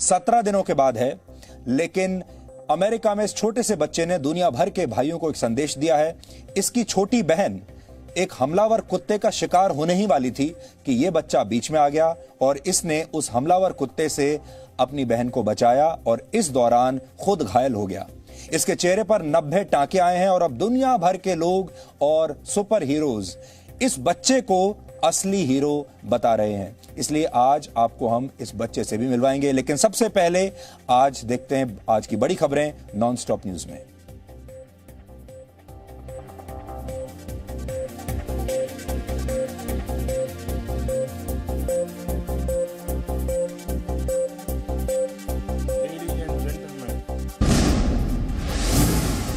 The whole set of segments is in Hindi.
17 दिनों के बाद है, लेकिन अमेरिका में इस छोटे से बच्चे ने दुनिया भर के भाइयों को एक संदेश दिया है। इसकी छोटी बहन एक हमलावर कुत्ते का शिकार होने ही वाली थी कि यह बच्चा बीच में आ गया और इसने उस हमलावर कुत्ते से अपनी बहन को बचाया और इस दौरान खुद घायल हो गया। इसके चेहरे पर 90 टांके आए हैं और अब दुनिया भर के लोग और सुपर हीरोज इस बच्चे को असली हीरो बता रहे हैं। इसलिए आज आपको हम इस बच्चे से भी मिलवाएंगे, लेकिन सबसे पहले आज देखते हैं आज की बड़ी खबरें नॉन स्टॉप न्यूज में।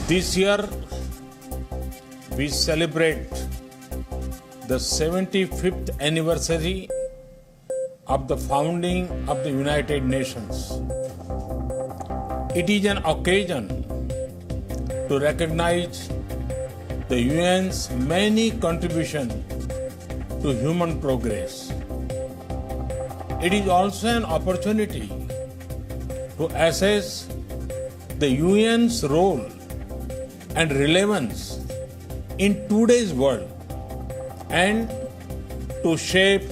This year we celebrate the 75th anniversary of the founding of the United Nations. It is an occasion to recognize the UN's many contributions to human progress. It is also an opportunity to assess the UN's role and relevance in today's world and to shape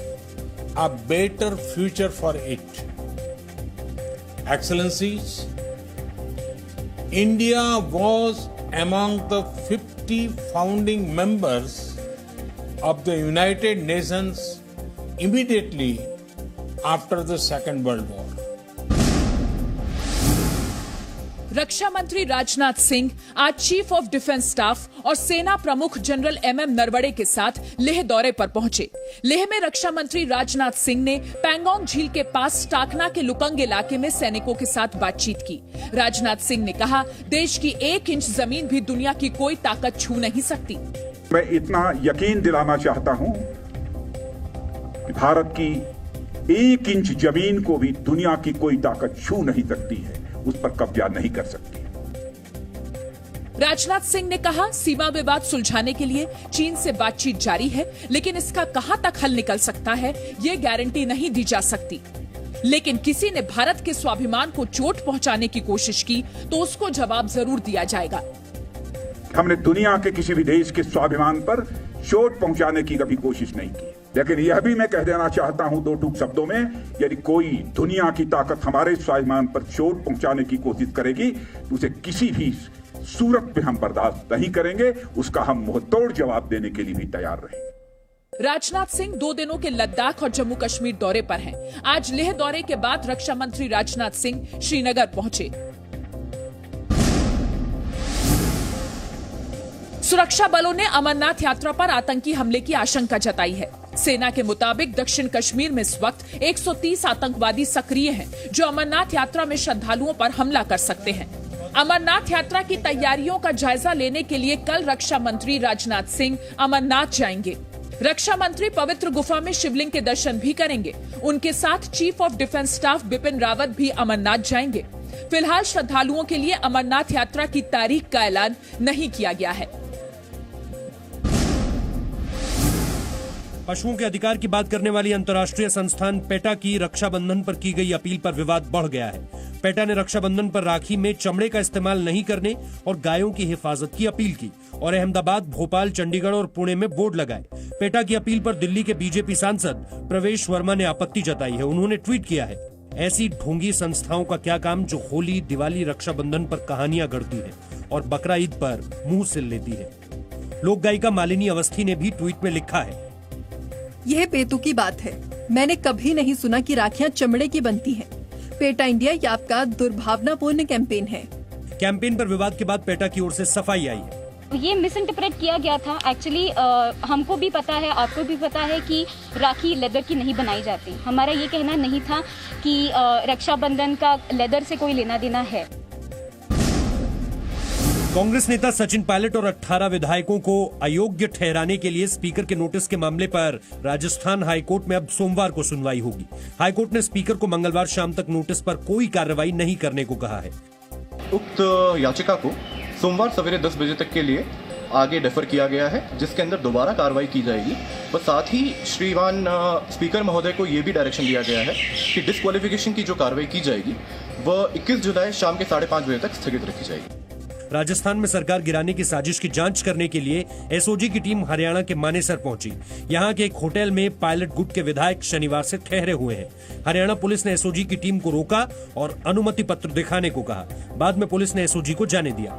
a better future for it. Excellencies, India was among the 50 founding members of the United Nations immediately after the Second World War. रक्षा मंत्री राजनाथ सिंह आज चीफ ऑफ डिफेंस स्टाफ और सेना प्रमुख जनरल एमएम नरवणे के साथ लेह दौरे पर पहुंचे। लेह में रक्षा मंत्री राजनाथ सिंह ने पैंगोंग झील के पास टाकना के लुकंग इलाके में सैनिकों के साथ बातचीत की। राजनाथ सिंह ने कहा, देश की 1 इंच जमीन भी दुनिया की कोई ताकत छू नहीं सकती। मैं इतना यकीन दिलाना चाहता हूं कि भारत की 1 इंच जमीन को भी दुनिया की कोई ताकत छू नहीं सकती है, उस पर कब्जा नहीं कर सकती। राजनाथ सिंह ने कहा, सीमा विवाद सुलझाने के लिए चीन से बातचीत जारी है, लेकिन इसका कहां तक हल निकल सकता है, ये गारंटी नहीं दी जा सकती। लेकिन किसी ने भारत के स्वाभिमान को चोट पहुंचाने की कोशिश की तो उसको जवाब जरूर दिया जाएगा। हमने दुनिया के किसी भी देश के स्वाभिमान पर चोट पहुंचाने की कभी कोशिश नहीं की, लेकिन यह भी मैं कह देना चाहता हूं 2 टूक शब्दों में, यदि कोई दुनिया की ताकत हमारे स्वाभिमान पर चोट पहुंचाने की कोशिश करेगी तो उसे किसी भी सूरत में हम बर्दाश्त नहीं करेंगे, उसका हम मुंहतोड़ जवाब देने के लिए भी तैयार रहेंगे। राजनाथ सिंह 2 दिनों के लद्दाख और जम्मू कश्मीर दौरे पर हैं। आज लेह दौरे के बाद रक्षा मंत्री राजनाथ सिंह श्रीनगर पहुंचे। सुरक्षा बलों ने अमरनाथ यात्रा पर आतंकी हमले की आशंका जताई है। सेना के मुताबिक दक्षिण कश्मीर में इस वक्त 130 आतंकवादी सक्रिय हैं, जो अमरनाथ यात्रा में श्रद्धालुओं पर हमला कर सकते हैं। अमरनाथ यात्रा की तैयारियों का जायजा लेने के लिए कल रक्षा मंत्री राजनाथ सिंह अमरनाथ जाएंगे। रक्षा मंत्री पवित्र गुफा में शिवलिंग के दर्शन भी करेंगे। उनके साथ chief of defence staff Bipin Rawat भी अमरनाथ जाएंगे। फिलहाल श्रद्धालुओं के लिए अमरनाथ यात्रा की तारीख का ऐलान नहीं किया गया है। पशुओं के अधिकार की बात करने वाली अंतर्राष्ट्रीय संस्थान पेटा की रक्षाबंधन पर की गई अपील पर विवाद बढ़ गया है। पेटा ने रक्षाबंधन पर राखी में चमड़े का इस्तेमाल नहीं करने और गायों की हिफाजत की अपील की और अहमदाबाद, भोपाल, चंडीगढ़ और पुणे में बोर्ड लगाए। पेटा की अपील पर दिल्ली के बीजेपी सांसद प्रवेश वर्मा ने आपत्ति जताई है। उन्होंने ट्वीट किया है, ऐसी ढोंगी संस्थाओं का क्या काम जो होली, दिवाली, रक्षाबंधन पर कहानियां गढ़ती है और बकरा ईद पर मुंह सिल लेती है। लोक गायिका मालिनी अवस्थी ने भी ट्वीट में लिखा है, यह बेतुकी बात है। मैंने कभी नहीं सुना कि राखियां चमड़े की बनती हैं। पेटा इंडिया ये आपका दुर्भावनापूर्ण कैंपेन है। कैंपेन पर विवाद के बाद पेटा की ओर से सफाई आई है। ये मिस इंटरप्रेट किया गया था। एक्चुअली हमको भी पता है, आपको भी पता है कि राखी लेदर की नहीं बनाई जाती। हमारा ये कहना नहीं था कि रक्षाबंधन का लेदर से कोई लेना देना है। कांग्रेस नेता सचिन पायलट और 18 विधायकों को अयोग्य ठहराने के लिए स्पीकर के नोटिस के मामले पर राजस्थान हाईकोर्ट में अब सोमवार को सुनवाई होगी। हाईकोर्ट ने स्पीकर को मंगलवार शाम तक नोटिस पर कोई कार्रवाई नहीं करने को कहा है। उक्त याचिका को सोमवार सवेरे 10 बजे तक के लिए आगे डेफर किया गया है, जिसके अंदर दोबारा कार्रवाई की जाएगी। और साथ ही श्रीमान स्पीकर महोदय को ये भी डायरेक्शन दिया गया है कि डिस्क्वालिफिकेशन की जो कार्रवाई की जाएगी वह 21 जुलाई शाम के 5:30 बजे तक स्थगित रखी जाएगी। राजस्थान में सरकार गिराने की साजिश की जांच करने के लिए एसओजी की टीम हरियाणा के मानेसर पहुंची। यहां के एक होटल में पायलट गुट के विधायक शनिवार से ठहरे हुए हैं। हरियाणा पुलिस ने एसओजी की टीम को रोका और अनुमति पत्र दिखाने को कहा। बाद में पुलिस ने एसओजी को जाने दिया।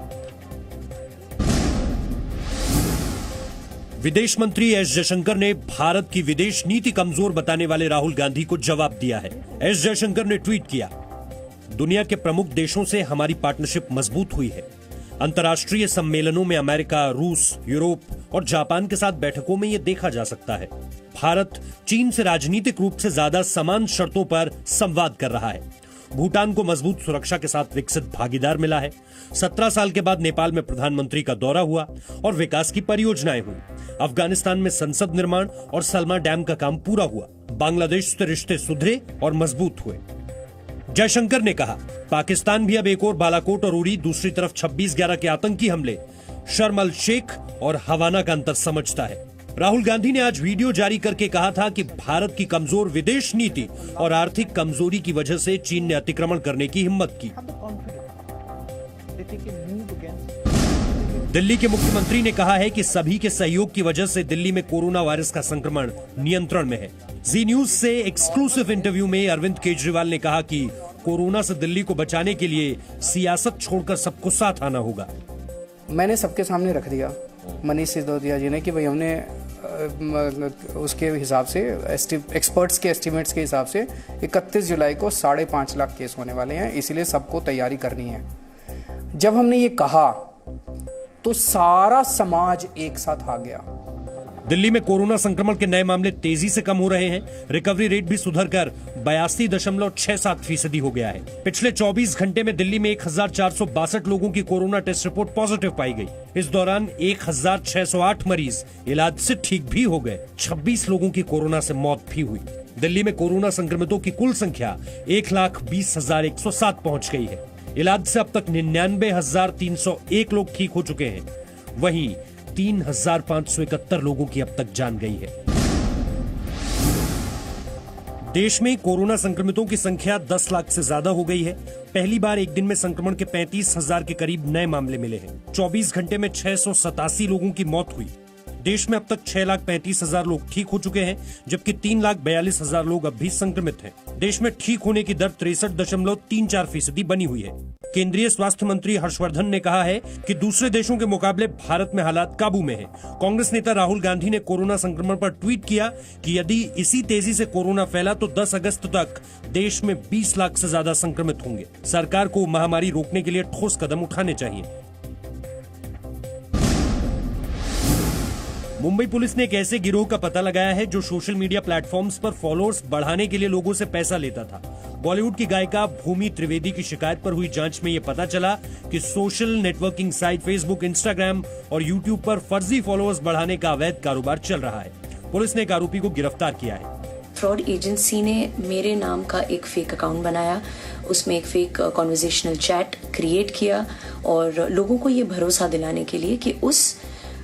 विदेश मंत्री एस जयशंकर ने भारत की विदेश नीति कमजोर बताने वाले राहुल गांधी को जवाब दिया है। एस जयशंकर ने ट्वीट किया, दुनिया के प्रमुख देशों से हमारी पार्टनरशिप मजबूत हुई है। अंतर्राष्ट्रीय सम्मेलनों में अमेरिका, रूस, यूरोप और जापान के साथ बैठकों में यह देखा जा सकता है। भारत चीन से राजनीतिक रूप से ज्यादा समान शर्तों पर संवाद कर रहा है। भूटान को मजबूत सुरक्षा के साथ विकसित भागीदार मिला है। 17 साल के बाद नेपाल में प्रधानमंत्री का दौरा हुआ और विकास की परियोजनाएं हुई। अफगानिस्तान में संसद निर्माण और सलमा डैम का काम पूरा हुआ। बांग्लादेश से रिश्ते सुधरे और मजबूत हुए। जयशंकर ने कहा, पाकिस्तान भी अब एक और बालाकोट और उरी, दूसरी तरफ 26/11 के आतंकी हमले, शर्म अल शेख और हवाना का अंतर समझता है। राहुल गांधी ने आज वीडियो जारी करके कहा था कि भारत की कमजोर विदेश नीति और आर्थिक कमजोरी की वजह से चीन ने अतिक्रमण करने की हिम्मत की। दिल्ली के मुख्यमंत्री ने कहा है कि सभी के सहयोग की वजह से दिल्ली में कोरोना वायरस का संक्रमण नियंत्रण में है। जी न्यूज से एक्सक्लूसिव इंटरव्यू में अरविंद केजरीवाल ने कहा कि कोरोना से दिल्ली को बचाने के लिए सियासत छोड़कर सबको साथ आना होगा। मैंने सबके सामने रख दिया मनीष सिसोदिया जी ने कि भाई हमने उसके हिसाब से एक्सपर्ट्स के एस्टिमेट्स के हिसाब से 31 जुलाई को 5.5 लाख केस होने वाले हैं, इसलिए सबको तैयारी करनी है। जब हमने ये कहा तो सारा समाज एक साथ आ गया। दिल्ली में कोरोना संक्रमण के नए मामले तेजी से कम हो रहे हैं। रिकवरी रेट भी सुधरकर 82.67% हो गया है। पिछले 24 घंटे में दिल्ली में 1462 लोगों की कोरोना टेस्ट रिपोर्ट पॉजिटिव पाई गई। इस दौरान 1608 मरीज इलाज से ठीक भी हो गए। 26 लोगों की कोरोना से मौत भी हुई। दिल्ली में कोरोना संक्रमितों की कुल संख्या 1,20,107 पहुंच गई है। इलाज से अब तक 99,301 लोग ठीक हो चुके हैं। वहीं 3,571 लोगों की अब तक जान गई है। देश में कोरोना संक्रमितों की संख्या 10 लाख से ज्यादा हो गई है। पहली बार एक दिन में संक्रमण के 35,000 के करीब नए मामले मिले हैं। 24 घंटे में 687 लोगों की मौत हुई। देश में अब तक 6,35,000 लोग ठीक हो चुके हैं, जबकि 3,42,000 लोग अब भी संक्रमित हैं। देश में ठीक होने की दर 63.34% बनी हुई है। केंद्रीय स्वास्थ्य मंत्री हर्षवर्धन ने कहा है कि दूसरे देशों के मुकाबले भारत में हालात काबू में है। कांग्रेस नेता राहुल गांधी ने कोरोना संक्रमण पर ट्वीट किया कि यदि इसी तेजी से कोरोना फैला तो 10 अगस्त तक देश में 20 लाख से ज्यादा संक्रमित होंगे। सरकार को महामारी रोकने के लिए ठोस कदम उठाने चाहिए। मुंबई पुलिस ने एक ऐसे गिरोह का पता लगाया है जो सोशल मीडिया प्लेटफॉर्म्स पर फॉलोअर्स बढ़ाने के लिए लोगों से पैसा लेता था। बॉलीवुड की गायिका भूमि त्रिवेदी की शिकायत पर हुई जांच में यह पता चला कि social networking site Facebook, Instagram और यूट्यूब पर फर्जी फॉलोअर्स बढ़ाने का अवैध कारोबार चल रहा है। पुलिस ने एक आरोपी को गिरफ्तार किया है। फ्रॉड एजेंसी ने मेरे नाम का एक फेक अकाउंट बनाया, उसमें एक फेक कॉन्वर्सेशनल चैट क्रिएट किया और लोगों को ये भरोसा दिलाने के लिए कि उस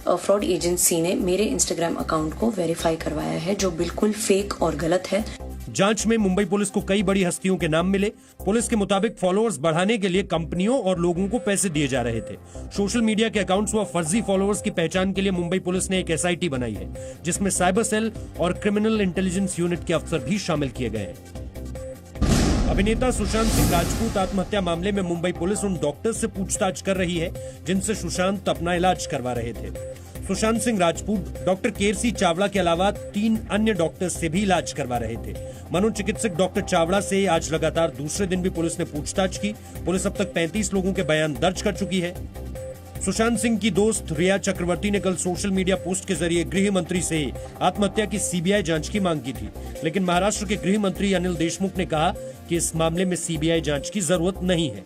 फ्रॉड एजेंसी ने मेरे इंस्टाग्राम अकाउंट को वेरीफाई करवाया है, जो बिल्कुल फेक और गलत है। जांच में मुंबई पुलिस को कई बड़ी हस्तियों के नाम मिले। पुलिस के मुताबिक फॉलोअर्स बढ़ाने के लिए कंपनियों और लोगों को पैसे दिए जा रहे थे। सोशल मीडिया के अकाउंट्स व फर्जी फॉलोअर्स की पहचान के लिए मुंबई पुलिस ने एक एसआईटी बनाई है, जिसमें साइबर सेल और क्रिमिनल इंटेलिजेंस यूनिट के अफसर भी शामिल किए गए हैं। अभिनेता सुशांत सिंह राजपूत आत्महत्या मामले में मुंबई पुलिस उन डॉक्टर्स से पूछताछ कर रही है जिनसे सुशांत अपना इलाज करवा रहे थे। सुशांत सिंह राजपूत डॉक्टर केरसी चावड़ा के अलावा 3 अन्य डॉक्टर्स से भी इलाज करवा रहे थे। मनोचिकित्सक डॉक्टर चावड़ा से आज लगातार दूसरे दिन भी पुलिस ने पूछताछ की। पुलिस अब तक 35 लोगों के बयान दर्ज कर चुकी है। सुशांत सिंह की दोस्त रिया चक्रवर्ती ने कल सोशल मीडिया पोस्ट के जरिए गृह मंत्री से आत्महत्या की सीबीआई जांच की मांग की थी, लेकिन महाराष्ट्र के गृह मंत्री अनिल देशमुख ने कहा कि इस मामले में सीबीआई जांच की जरूरत नहीं है।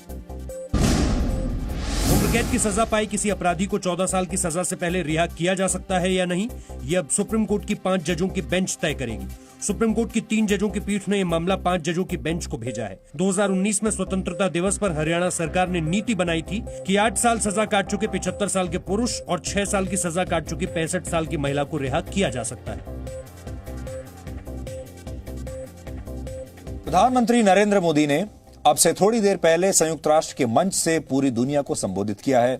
उम्र कैद की सजा पाई किसी अपराधी को 14 साल की सजा से पहले रिहा किया जा सकता है या नहीं, ये अब सुप्रीम कोर्ट की 5 जजों की बेंच तय करेगी। सुप्रीम कोर्ट की 3 जजों की पीठ ने यह मामला 5 जजों की बेंच को भेजा है। 2019 में स्वतंत्रता दिवस पर हरियाणा सरकार ने नीति बनाई थी कि 8 साल सजा काट चुके 75 साल के पुरुष और 6 साल की सजा काट चुकी 65 साल की महिला को रिहा किया जा सकता है। प्रधानमंत्री नरेंद्र मोदी ने अब से थोड़ी देर पहले संयुक्त राष्ट्र के मंच से पूरी दुनिया को संबोधित किया है।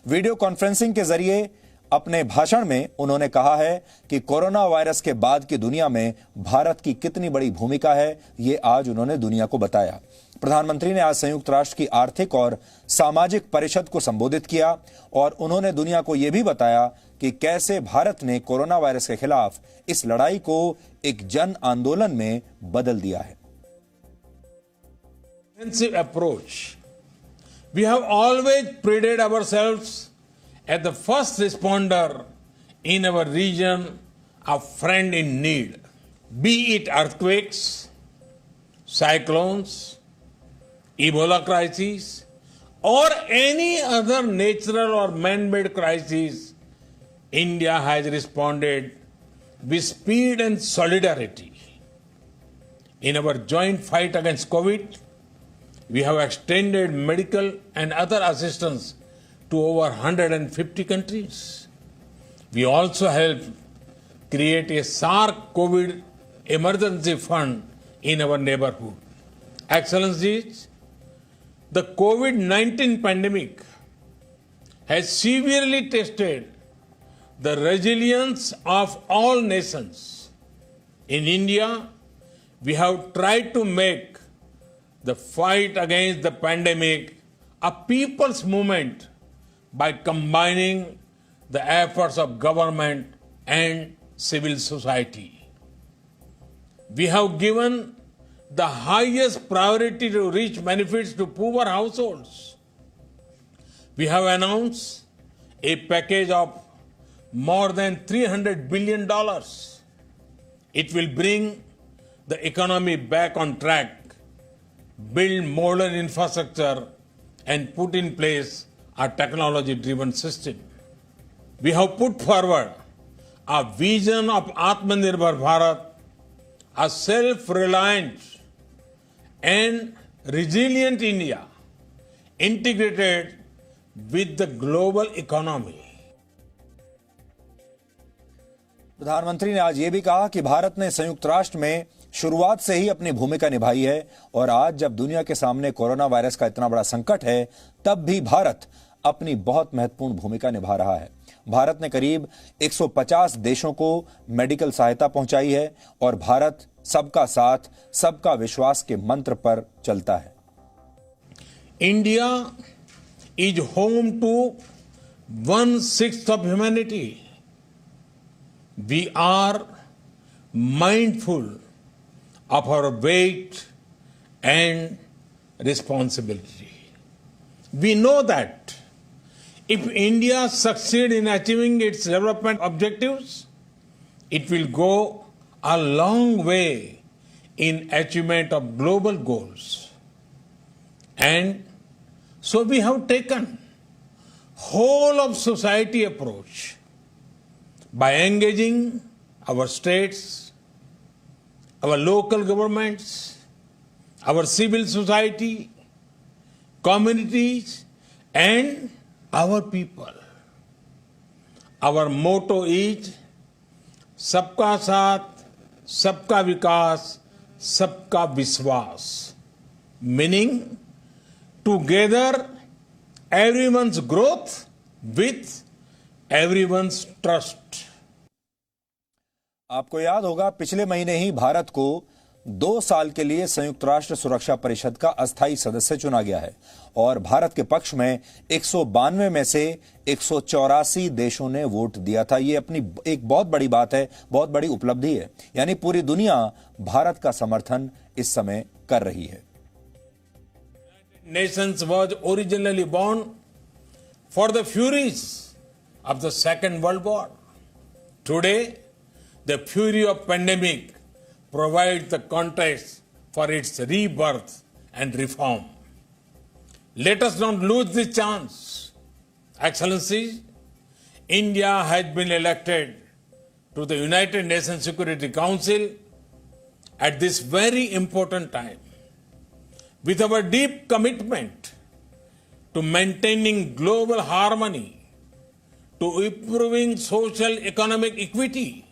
वीडियो कॉन्फ्रेंसिंग के जरिए अपने भाषण में उन्होंने कहा है कि कोरोना वायरस के बाद की दुनिया में भारत की कितनी बड़ी भूमिका है, ये आज उन्होंने दुनिया को बताया। प्रधानमंत्री ने आज संयुक्त राष्ट्र की आर्थिक और सामाजिक परिषद को संबोधित किया और उन्होंने दुनिया को यह भी बताया कि कैसे भारत ने कोरोना वायरस के खिलाफ इस लड़ाई को एक जन आंदोलन में बदल दिया है। Approach. We have always prided ourselves as the first responder in our region, a friend in need. Be it earthquakes, cyclones, Ebola crises, or any other natural or man-made crisis, India has responded with speed and solidarity. In our joint fight against COVID, we have extended medical and other assistance to over 150 countries. We also helped create a SARC COVID emergency fund in our neighborhood. Excellencies, the COVID-19 pandemic has severely tested the resilience of all nations. In India, we have tried to make the fight against the pandemic a people's movement by combining the efforts of government and civil society. We have given the highest priority to reach benefits to poor households. We have announced a package of more than $300 billion. It will bring the economy back on track, build modern infrastructure, and put in place a technology-driven system. We have put forward a vision of Atmanirbhar Bharat, a self-reliant and resilient India integrated with the global economy. प्रधानमंत्री ने आज ये भी कहा कि भारत ने संयुक्त राष्ट्र में शुरुआत से ही अपनी भूमिका निभाई है और आज जब दुनिया के सामने कोरोना वायरस का इतना बड़ा संकट है, तब भी भारत अपनी बहुत महत्वपूर्ण भूमिका निभा रहा है। भारत ने करीब 150 देशों को मेडिकल सहायता पहुंचाई है और भारत सबका साथ, सबका विश्वास के मंत्र पर चलता है। India is home to 1/6 of humanity. We are mindful of our weight and responsibility. We know that if India succeeds in achieving its development objectives, it will go a long way in achievement of global goals. And so we have taken whole of society approach by engaging our states, our local governments, our civil society, communities, and our people. Our motto is सबका साथ, सबका विकास, सबका विश्वास. Meaning, together everyone's growth with everyone's trust. आपको याद होगा पिछले महीने ही भारत को 2 साल के लिए संयुक्त राष्ट्र सुरक्षा परिषद का अस्थायी सदस्य चुना गया है और भारत के पक्ष में 192 में से 184 देशों ने वोट दिया था। ये अपनी एक बहुत बड़ी बात है, बहुत बड़ी उपलब्धि है। यानी पूरी दुनिया भारत का समर्थन इस समय कर रही है। Nations was originally born for the furies of the Second World War. Today, the fury of pandemic provides the context for its rebirth and reform. Let us not lose this chance. Excellencies, India has been elected to the United Nations Security Council at this very important time, with our deep commitment to maintaining global harmony, to improving social economic equity,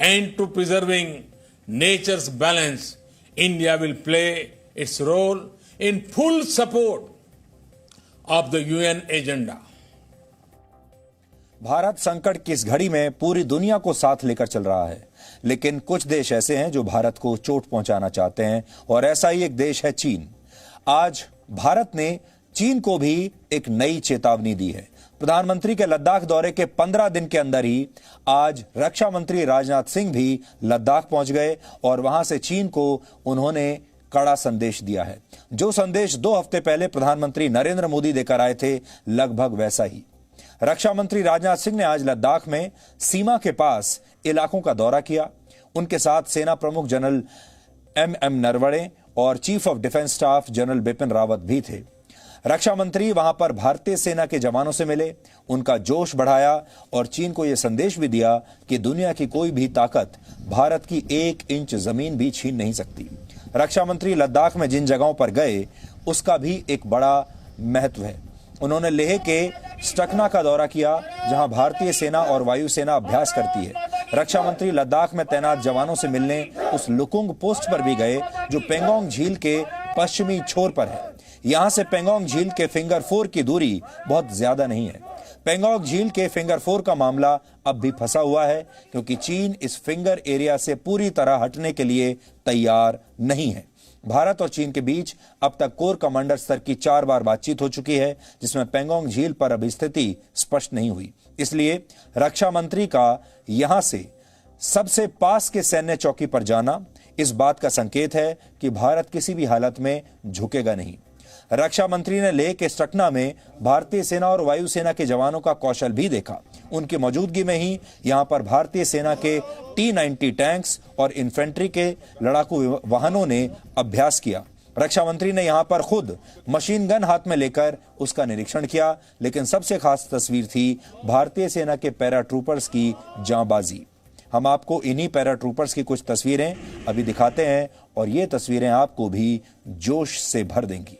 and to preserving nature's balance, India will play its role in full support of the UN agenda. Bharat संकट की इस घड़ी में पूरी दुनिया को साथ लेकर चल रहा है, लेकिन कुछ देश ऐसे हैं जो भारत को चोट पहुंचाना चाहते हैं, और ऐसा ही एक देश है चीन। आज भारत ने चीन को भी एक नई चेतावनी दी है। प्रधानमंत्री के लद्दाख दौरे के 15 दिन के अंदर ही आज रक्षा मंत्री राजनाथ सिंह भी लद्दाख पहुंच गए और वहां से चीन को उन्होंने कड़ा संदेश दिया है। जो संदेश 2 हफ्ते पहले प्रधानमंत्री नरेंद्र मोदी देकर आए थे, लगभग वैसा ही। रक्षा मंत्री राजनाथ सिंह ने आज लद्दाख में सीमा के पास इलाकों का दौरा किया। उनके साथ सेना प्रमुख जनरल एम नरवणे और chief of defence staff general Bipin Rawat भी थे। रक्षा मंत्री वहां पर भारतीय सेना के जवानों से मिले, उनका जोश बढ़ाया और चीन को यह संदेश भी दिया कि दुनिया की कोई भी ताकत भारत की 1 इंच जमीन भी छीन नहीं सकती। रक्षा मंत्री लद्दाख में जिन जगहों पर गए उसका भी एक बड़ा महत्व है। उन्होंने लेह के स्टकना का दौरा किया, जहां भारतीय सेना और वायुसेना अभ्यास करती है। रक्षा मंत्री लद्दाख में तैनात जवानों से मिलने उस लुकुंग पोस्ट पर भी गए, जो पेंगोंग झील के पश्चिमी छोर पर है। यहां से पेंगोंग झील के फिंगर 4 की दूरी बहुत ज्यादा नहीं है। पेंगोंग झील के फिंगर 4 का मामला अब भी फंसा हुआ है, क्योंकि चीन इस फिंगर एरिया से पूरी तरह हटने के लिए तैयार नहीं है। भारत और चीन के बीच अब तक कोर कमांडर स्तर की 4 बार बातचीत हो चुकी है, जिसमें पेंगोंग झील पर अब स्थिति स्पष्ट नहीं हुई। इसलिए रक्षा मंत्री का यहां से सबसे पास के सैन्य चौकी पर जाना इस बात का संकेत है कि भारत किसी भी हालत में झुकेगा नहीं। रक्षा मंत्री ने लेह के स्टकना में भारतीय सेना और वायुसेना के जवानों का कौशल भी देखा। उनकी मौजूदगी में ही यहां पर भारतीय सेना के T-90 टैंक्स और इन्फेंट्री के लड़ाकू वाहनों ने अभ्यास किया। रक्षा मंत्री ने यहां पर खुद मशीन गन हाथ में लेकर उसका निरीक्षण किया, लेकिन सबसे खास तस्वीर थी भारतीय सेना के पैराट्रूपर्स की जांबाजी। हम आपको इन्हीं पैराट्रूपर्स की कुछ तस्वीरें अभी दिखाते हैं और ये तस्वीरें आपको भी जोश से भर देंगी।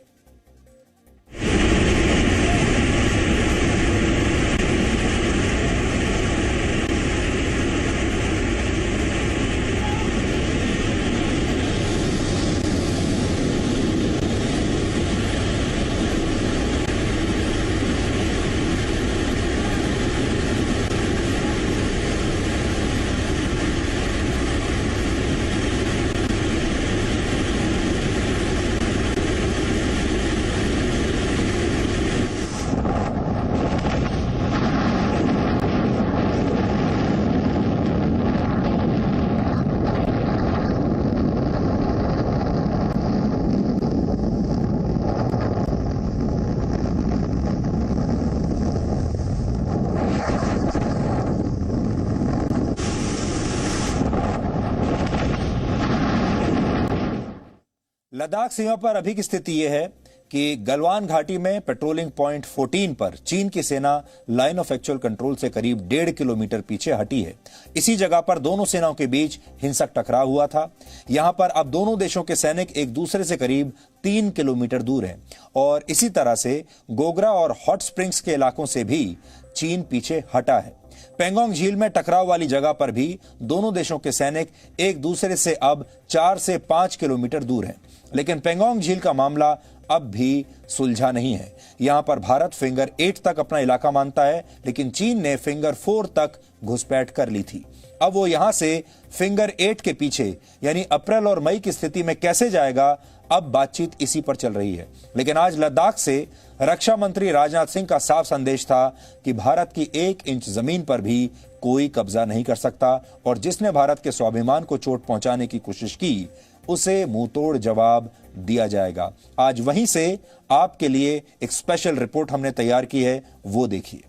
लद्दाख सीमा पर अभी की स्थिति यह है कि गलवान घाटी में पेट्रोलिंग पॉइंट 14 पर चीन की सेना लाइन ऑफ एक्चुअल कंट्रोल से करीब 1.5 किलोमीटर पीछे हटी है। इसी जगह पर दोनों सेनाओं के बीच हिंसक टकराव हुआ था। यहां पर अब दोनों देशों के सैनिक एक दूसरे से करीब 3 किलोमीटर दूर हैं और इसी तरह से गोगरा और हॉट स्प्रिंग्स के इलाकों से भी चीन पीछे हटा है। पेंगोंग झील में टकराव वाली जगह पर भी दोनों देशों के सैनिक एक दूसरे से अब 4 से 5 किलोमीटर दूर हैं। लेकिन पेंगोंग झील का मामला अब भी सुलझा नहीं है। यहां पर भारत फिंगर 8 तक अपना इलाका मानता है, लेकिन चीन ने फिंगर 4 तक घुसपैठ कर ली थी। अब वो यहां से फिंगर 8 के पीछे यानी अप्रैल और मई की स्थिति में कैसे जाएगा, अब बातचीत इसी पर चल रही है। लेकिन आज लद्दाख से रक्षा मंत्री राजनाथ सिंह का साफ संदेश था कि भारत की 1 इंच जमीन पर भी कोई कब्जा नहीं कर सकता और जिसने भारत के स्वाभिमान को चोट पहुंचाने की कोशिश की उसे मुंहतोड़ जवाब दिया जाएगा। आज वहीं से आपके लिए एक स्पेशल रिपोर्ट हमने तैयार की है, वो देखिए।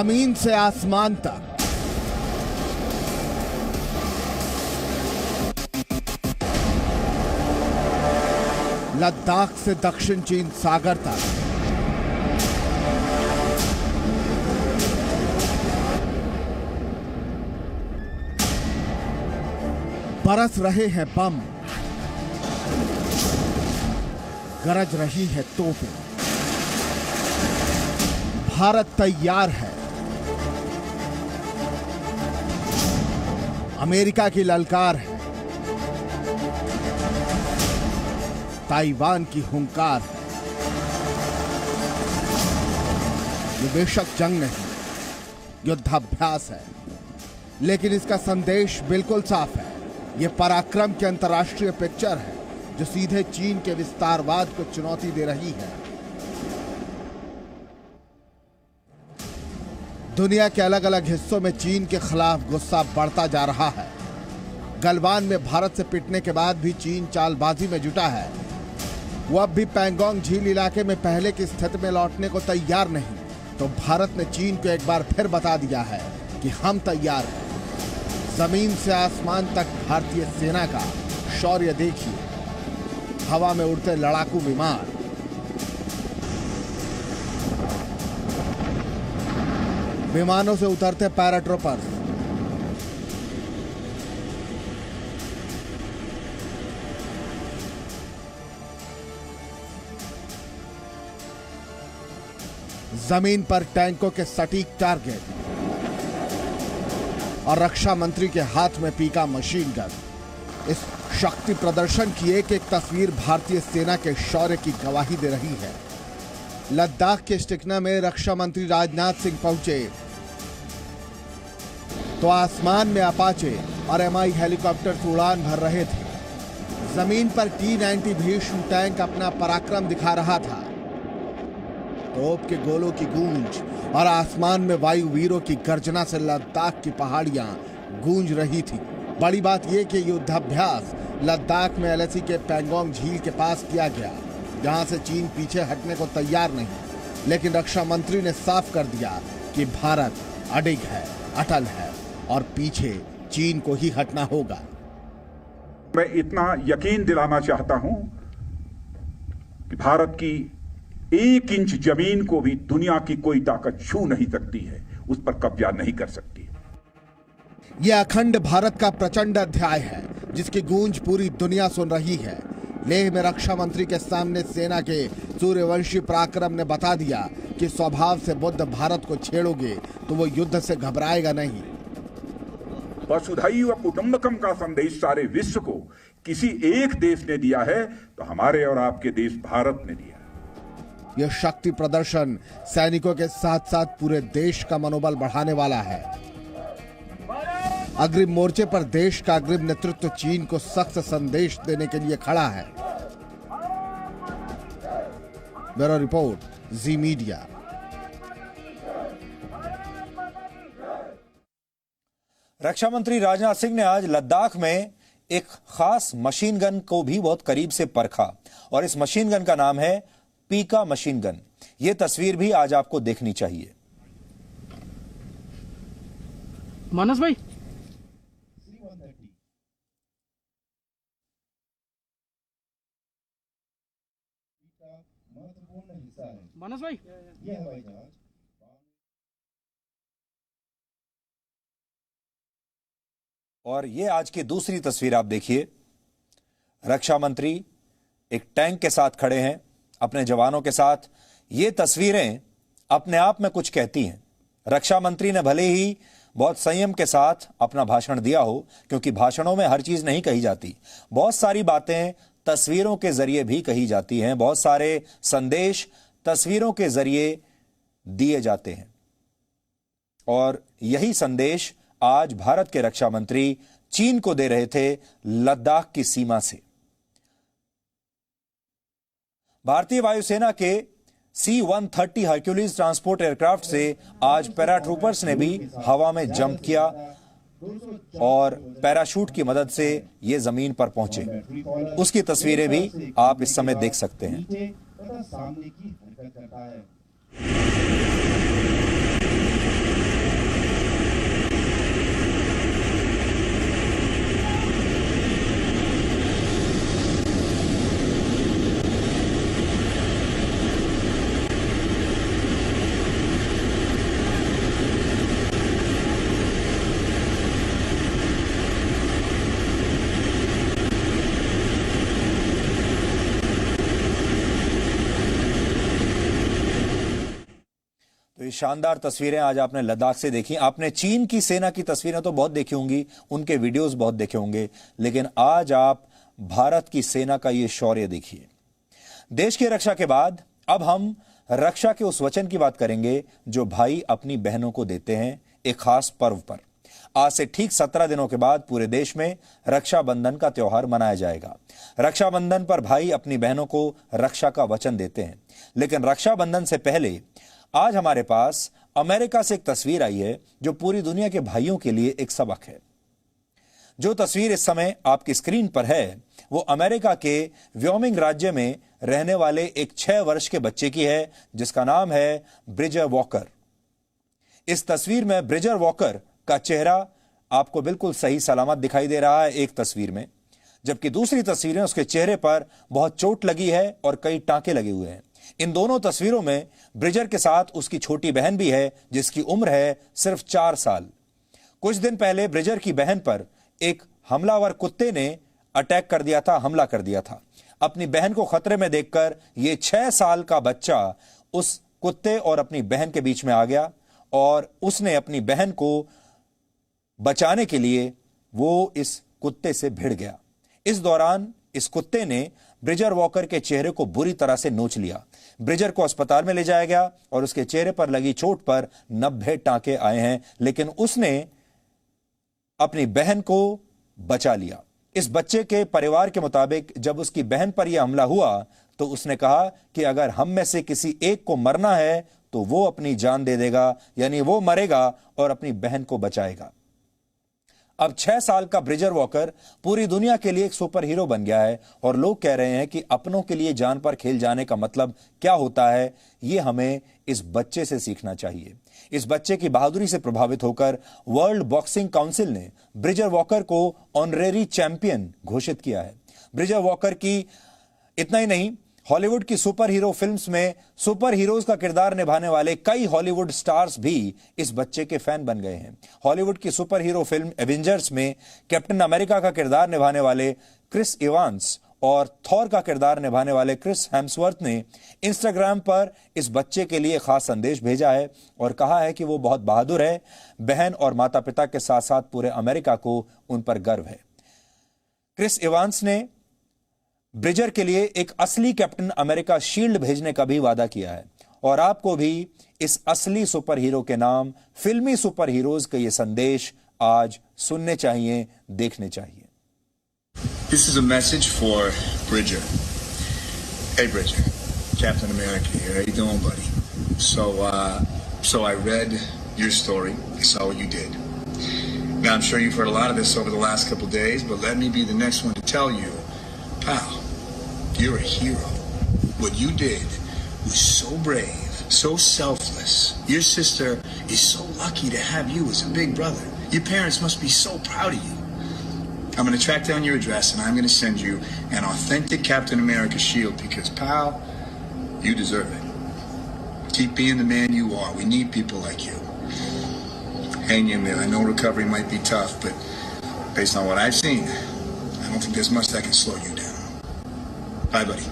जमीन से आसमान तक, लद्दाख से दक्षिण चीन सागर तक, बरस रहे हैं बम, गरज रही है तोपें। भारत तैयार है। अमेरिका की ललकार है, ताइवान की हुंकार है। ये बेशक जंग नहीं, युद्धाभ्यास है, लेकिन इसका संदेश बिल्कुल साफ है। ये पराक्रम की अंतर्राष्ट्रीय पिक्चर है जो सीधे चीन के विस्तारवाद को चुनौती दे रही है। दुनिया के अलग अलग हिस्सों में चीन के खिलाफ गुस्सा बढ़ता जा रहा है। गलवान में भारत से पिटने के बाद भी चीन चालबाजी में जुटा है। वो अब भी पैंगोंग झील इलाके में पहले की स्थिति में लौटने को तैयार नहीं, तो भारत ने चीन को एक बार फिर बता दिया है कि हम तैयार हैं। जमीन से आसमान तक भारतीय सेना का शौर्य देखिए। हवा में उड़ते लड़ाकू विमान, विमानों से उतरते पैराट्रूपर्स, जमीन पर टैंकों के सटीक टारगेट और रक्षा मंत्री के हाथ में पीका मशीन गन। इस शक्ति प्रदर्शन की एक एक तस्वीर भारतीय सेना के शौर्य की गवाही दे रही है। लद्दाख के स्टिकना में रक्षा मंत्री राजनाथ सिंह पहुंचे तो आसमान में अपाचे और एमआई हेलीकॉप्टर उड़ान भर रहे थे। जमीन पर T-90 भीष्म टैंक अपना पराक्रम दिखा रहा था। तोप के गोलों की गूंज और आसमान में वायु वीरों की गर्जना से लद्दाख की पहाड़ियां गूंज रही थी। बड़ी बात यह कि युद्धाभ्यास लद्दाख में LAC के पैंगोंग झील के पास किया गया, जहां से चीन पीछे हटने को तैयार नहीं। लेकिन रक्षा मंत्री ने साफ कर दिया कि भारत अडिग है, अटल है और पीछे चीन को ही हटना होगा। मैं इतना यकीन दिलाना चाहता हूं कि भारत की 1 इंच जमीन को भी दुनिया की कोई ताकत छू नहीं सकती है, उस पर कब्जा नहीं कर सकती। यह अखंड भारत का प्रचंड अध्याय है जिसकी गूंज पूरी दुनिया सुन रही है। लेह में रक्षा मंत्री के सामने सेना के सूर्यवंशी पराक्रम ने बता दिया कि स्वभाव से बुद्ध भारत को छेड़ोगे तो वो युद्ध से घबराएगा नहीं। वसुधैव कुटुंबकम का संदेश सारे विश्व को किसी एक देश ने दिया है तो हमारे और आपके देश भारत ने दिया। यह शक्ति प्रदर्शन सैनिकों के साथ साथ पूरे देश का मनोबल बढ़ाने वाला है। अग्रिम मोर्चे पर देश का अग्रिम नेतृत्व चीन को सख्त संदेश देने के लिए खड़ा है। ब्यूरो रिपोर्ट, जी मीडिया। रक्षा मंत्री राजनाथ सिंह ने आज लद्दाख में एक खास मशीन गन को भी बहुत करीब से परखा और इस मशीन गन का नाम है पीका मशीन गन। यह तस्वीर भी आज आपको देखनी चाहिए। मानस भाई, मानस भाई, ये हवाई जहाज और ये आज की दूसरी तस्वीर आप देखिए। रक्षा मंत्री एक टैंक के साथ खड़े हैं अपने जवानों के साथ। ये तस्वीरें अपने आप में कुछ कहती हैं। रक्षा मंत्री ने भले ही बहुत संयम के साथ अपना भाषण दिया हो, क्योंकि भाषणों में हर चीज नहीं कही जाती, बहुत सारी बातें तस्वीरों के जरिए भी कही जाती हैं, बहुत सारे संदेश तस्वीरों के जरिए दिए जाते हैं। और यही संदेश आज भारत के रक्षा मंत्री चीन को दे रहे थे लद्दाख की सीमा से। भारतीय वायुसेना के C-130 हरक्यूलिस ट्रांसपोर्ट एयरक्राफ्ट से आज पैराट्रूपर्स ने भी हवा में जंप किया और पैराशूट की मदद से ये जमीन पर पहुंचे। उसकी तस्वीरें भी आप इस समय देख सकते हैं। सामने की हरकत करता है। शानदार तस्वीरें आज आपने लद्दाख से देखी। आपने चीन की सेना की तस्वीरें तो बहुत देखी होंगी, उनके वीडियोस बहुत देखे होंगे, लेकिन आज आप भारत की सेना का ये शौर्य देखिए। देश की रक्षा के बाद अब हम रक्षा के उस वचन की बात करेंगे जो भाई अपनी बहनों को देते हैं एक खास पर्व पर। आज से ठीक 17 दिनों के बाद पूरे देश में रक्षाबंधन का त्योहार मनाया जाएगा। रक्षाबंधन पर भाई अपनी बहनों को रक्षा का वचन देते हैं, लेकिन रक्षाबंधन से पहले आज हमारे पास अमेरिका से एक तस्वीर आई है जो पूरी दुनिया के भाइयों के लिए एक सबक है। जो तस्वीर इस समय आपकी स्क्रीन पर है वो अमेरिका के व्योमिंग राज्य में रहने वाले एक 6 वर्ष के बच्चे की है जिसका नाम है ब्रिजर वॉकर। इस तस्वीर में ब्रिजर वॉकर का चेहरा आपको बिल्कुल सही सलामत दिखाई दे रहा है एक तस्वीर में, जबकि दूसरी तस्वीर में उसके चेहरे पर बहुत चोट लगी है और कई टांके लगे हुए हैं। इन दोनों तस्वीरों में ब्रिजर के साथ उसकी छोटी बहन भी है जिसकी उम्र है सिर्फ 4 साल। कुछ दिन पहले ब्रिजर की बहन पर एक हमलावर कुत्ते ने अटैक कर दिया था, हमला कर दिया था। अपनी बहन को खतरे में देखकर यह 6 साल का बच्चा उस कुत्ते और अपनी बहन के बीच में आ गया और उसने अपनी बहन को बचाने के लिए वो इस कुत्ते से भिड़ गया। इस दौरान इस कुत्ते ने ब्रिजर वॉकर के चेहरे को बुरी तरह से नोच लिया। ब्रिजर को अस्पताल में ले जाया गया और उसके चेहरे पर लगी चोट पर 90 टांके आए हैं, लेकिन उसने अपनी बहन को बचा लिया। इस बच्चे के परिवार के मुताबिक जब उसकी बहन पर यह हमला हुआ तो उसने कहा कि अगर हम में से किसी एक को मरना है तो वो अपनी जान दे देगा, यानी वो मरेगा और अपनी बहन को बचाएगा। अब 6 साल का ब्रिजर वॉकर पूरी दुनिया के लिए एक सुपर हीरो बन गया है और लोग कह रहे हैं कि अपनों के लिए जान पर खेल जाने का मतलब क्या होता है, ये हमें इस बच्चे से सीखना चाहिए। इस बच्चे की बहादुरी से प्रभावित होकर वर्ल्ड बॉक्सिंग काउंसिल ने ब्रिजर वॉकर को ऑनरेरी चैंपियन घोषित किया है। ब्रिजर वॉकर की इतना ही नहीं, हॉलीवुड की सुपर हीरो फिल्म्स में सुपर हीरोज का किरदार निभाने वाले कई हॉलीवुड स्टार्स भी इस बच्चे के फैन बन गए हैं। हॉलीवुड की सुपर हीरो फिल्म एवेंजर्स में कैप्टन अमेरिका का किरदार निभाने वाले क्रिस इवांस और थॉर का किरदार निभाने वाले क्रिस हेम्सवर्थ ने इंस्टाग्राम पर इस बच्चे के लिए खास संदेश भेजा है और कहा है कि वो बहुत बहादुर है। बहन और माता पिता के साथ साथ पूरे अमेरिका को उन पर गर्व है। क्रिस इवांस ने ब्रिजर के लिए एक असली कैप्टन अमेरिका शील्ड भेजने का भी वादा किया है और आपको भी इस असली सुपर हीरो के नाम फिल्मी सुपर हीरोज के ये संदेश आज सुनने चाहिए, देखने चाहिए। This is a message for Bridger. Hey Bridger, Captain America here. How you doing, buddy? So I read your story. I saw what you did. Now I'm sure you've heard a lot of this over the last couple days, but let me be the next one to tell you, pal, you're a hero. What you did was so brave, so selfless. Your sister is so lucky to have you as a big brother. Your parents must be so proud of you. I'm going to track down your address and I'm going to send you an authentic Captain America shield because, pal, you deserve it. Keep being the man you are. We need people like you. Hang in there. I know recovery might be tough, but based on what I've seen, I don't think there's much that can slow you down. Bye, buddy.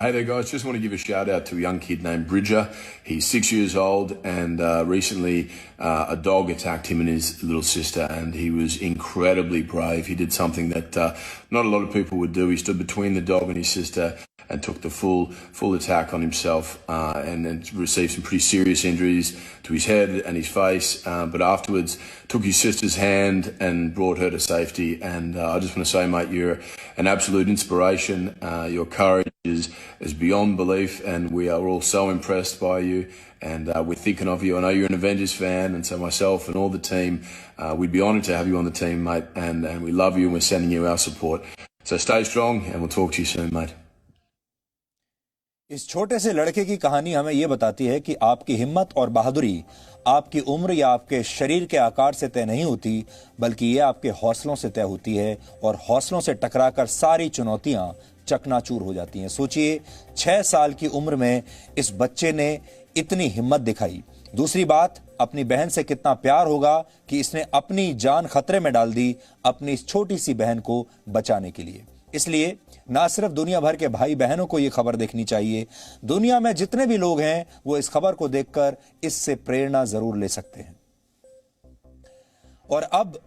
Hey there guys, just want to give a shout out to a young kid named Bridger. He's 6 years old and recently a dog attacked him and his little sister and he was incredibly brave. He did something that not a lot of people would do. He stood between the dog and his sister and took the full attack on himself and then received some pretty serious injuries to his head and his face, but afterwards took his sister's hand and brought her to safety. And I just want to say, mate, you're an absolute inspiration. Your courage is beyond belief and we are all so impressed by you and we're thinking of you. I know you're an Avengers fan, and so myself and all the team, we'd be honoured to have you on the team, mate, and we love you and we're sending you our support. So stay strong and we'll talk to you soon, mate. इस छोटे से लड़के की कहानी हमें यह बताती है कि आपकी हिम्मत और बहादुरी आपकी उम्र या आपके शरीर के आकार से तय नहीं होती, बल्कि यह आपके हौसलों से तय होती है और हौसलों से टकराकर सारी चुनौतियां चकनाचूर हो जाती हैं। सोचिए 6 साल की उम्र में इस बच्चे ने इतनी हिम्मत दिखाई। दूसरी बात, अपनी बहन से कितना प्यार होगा कि इसने अपनी जान खतरे में डाल दी अपनी इस छोटी सी बहन को बचाने के लिए। इसलिए ना सिर्फ दुनिया भर के भाई बहनों को यह खबर देखनी चाहिए, दुनिया में जितने भी लोग हैं वो इस खबर को देखकर इससे प्रेरणा जरूर ले सकते हैं। और अब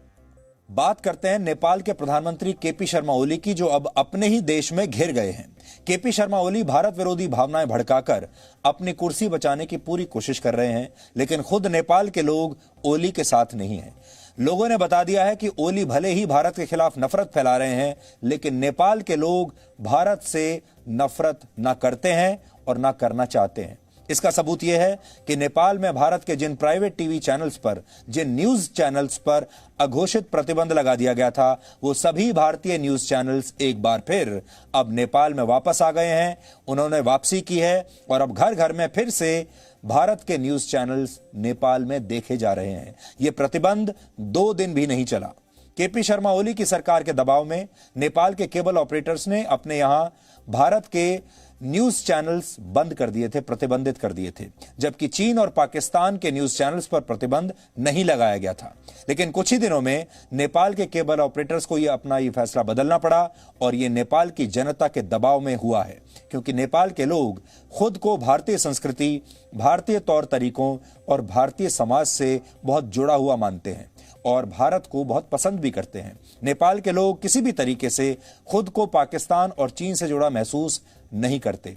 बात करते हैं नेपाल के प्रधानमंत्री केपी शर्मा ओली की, जो अब अपने ही देश में घिर गए हैं। केपी शर्मा ओली भारत विरोधी भावनाएं भड़काकर अपनी कुर्सी बचाने की पूरी कोशिश कर रहे हैं, लेकिन खुद नेपाल के लोग ओली के साथ नहीं हैं। लोगों ने बता दिया है कि ओली भले ही भारत के खिलाफ नफरत फैला रहे हैं, लेकिन नेपाल के लोग भारत से नफरत ना करते हैं और ना करना चाहते हैं। इसका सबूत यह है कि नेपाल में भारत के जिन प्राइवेट टीवी चैनल्स पर, जिन न्यूज चैनल्स पर अघोषित प्रतिबंध लगा दिया गया था, वो सभी भारतीय न्यूज चैनल्स एक बार फिर अब नेपाल में वापस आ गए हैं। उन्होंने वापसी की है और अब घर घर में फिर से भारत के न्यूज चैनल्स नेपाल में देखे जा रहे हैं। यह प्रतिबंध 2 दिन भी नहीं चला। केपी शर्मा ओली की सरकार के दबाव में नेपाल के केबल ऑपरेटर्स ने अपने यहां भारत के न्यूज चैनल्स बंद कर दिए थे, प्रतिबंधित कर दिए थे, जबकि चीन और पाकिस्तान के न्यूज चैनल्स पर प्रतिबंध नहीं लगाया गया था। लेकिन कुछ ही दिनों में नेपाल के केबल ऑपरेटर्स को अपना ये फैसला बदलना पड़ा और ये नेपाल की जनता के दबाव में हुआ है, क्योंकि नेपाल के लोग खुद को भारतीय संस्कृति, भारतीय तौर तरीकों और भारतीय समाज से बहुत जुड़ा हुआ मानते हैं और भारत को बहुत पसंद भी करते हैं। नेपाल के लोग किसी भी तरीके से खुद को पाकिस्तान और चीन से जुड़ा महसूस नहीं करते,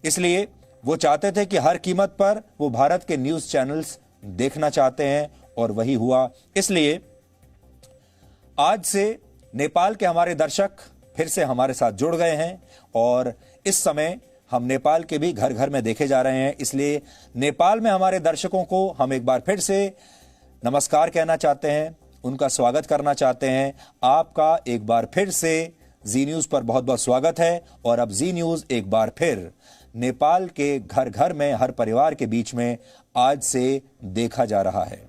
इसलिए वो चाहते थे कि हर कीमत पर वो भारत के न्यूज चैनल्स देखना चाहते हैं और वही हुआ। इसलिए आज से नेपाल के हमारे दर्शक फिर से हमारे साथ जुड़ गए हैं और इस समय हम नेपाल के भी घर घर में देखे जा रहे हैं। इसलिए नेपाल में हमारे दर्शकों को हम एक बार फिर से नमस्कार कहना चाहते हैं, उनका स्वागत करना चाहते हैं। आपका एक बार फिर से जी न्यूज पर बहुत बहुत स्वागत है और अब जी न्यूज एक बार फिर नेपाल के घर घर में, हर परिवार के बीच में आज से देखा जा रहा है।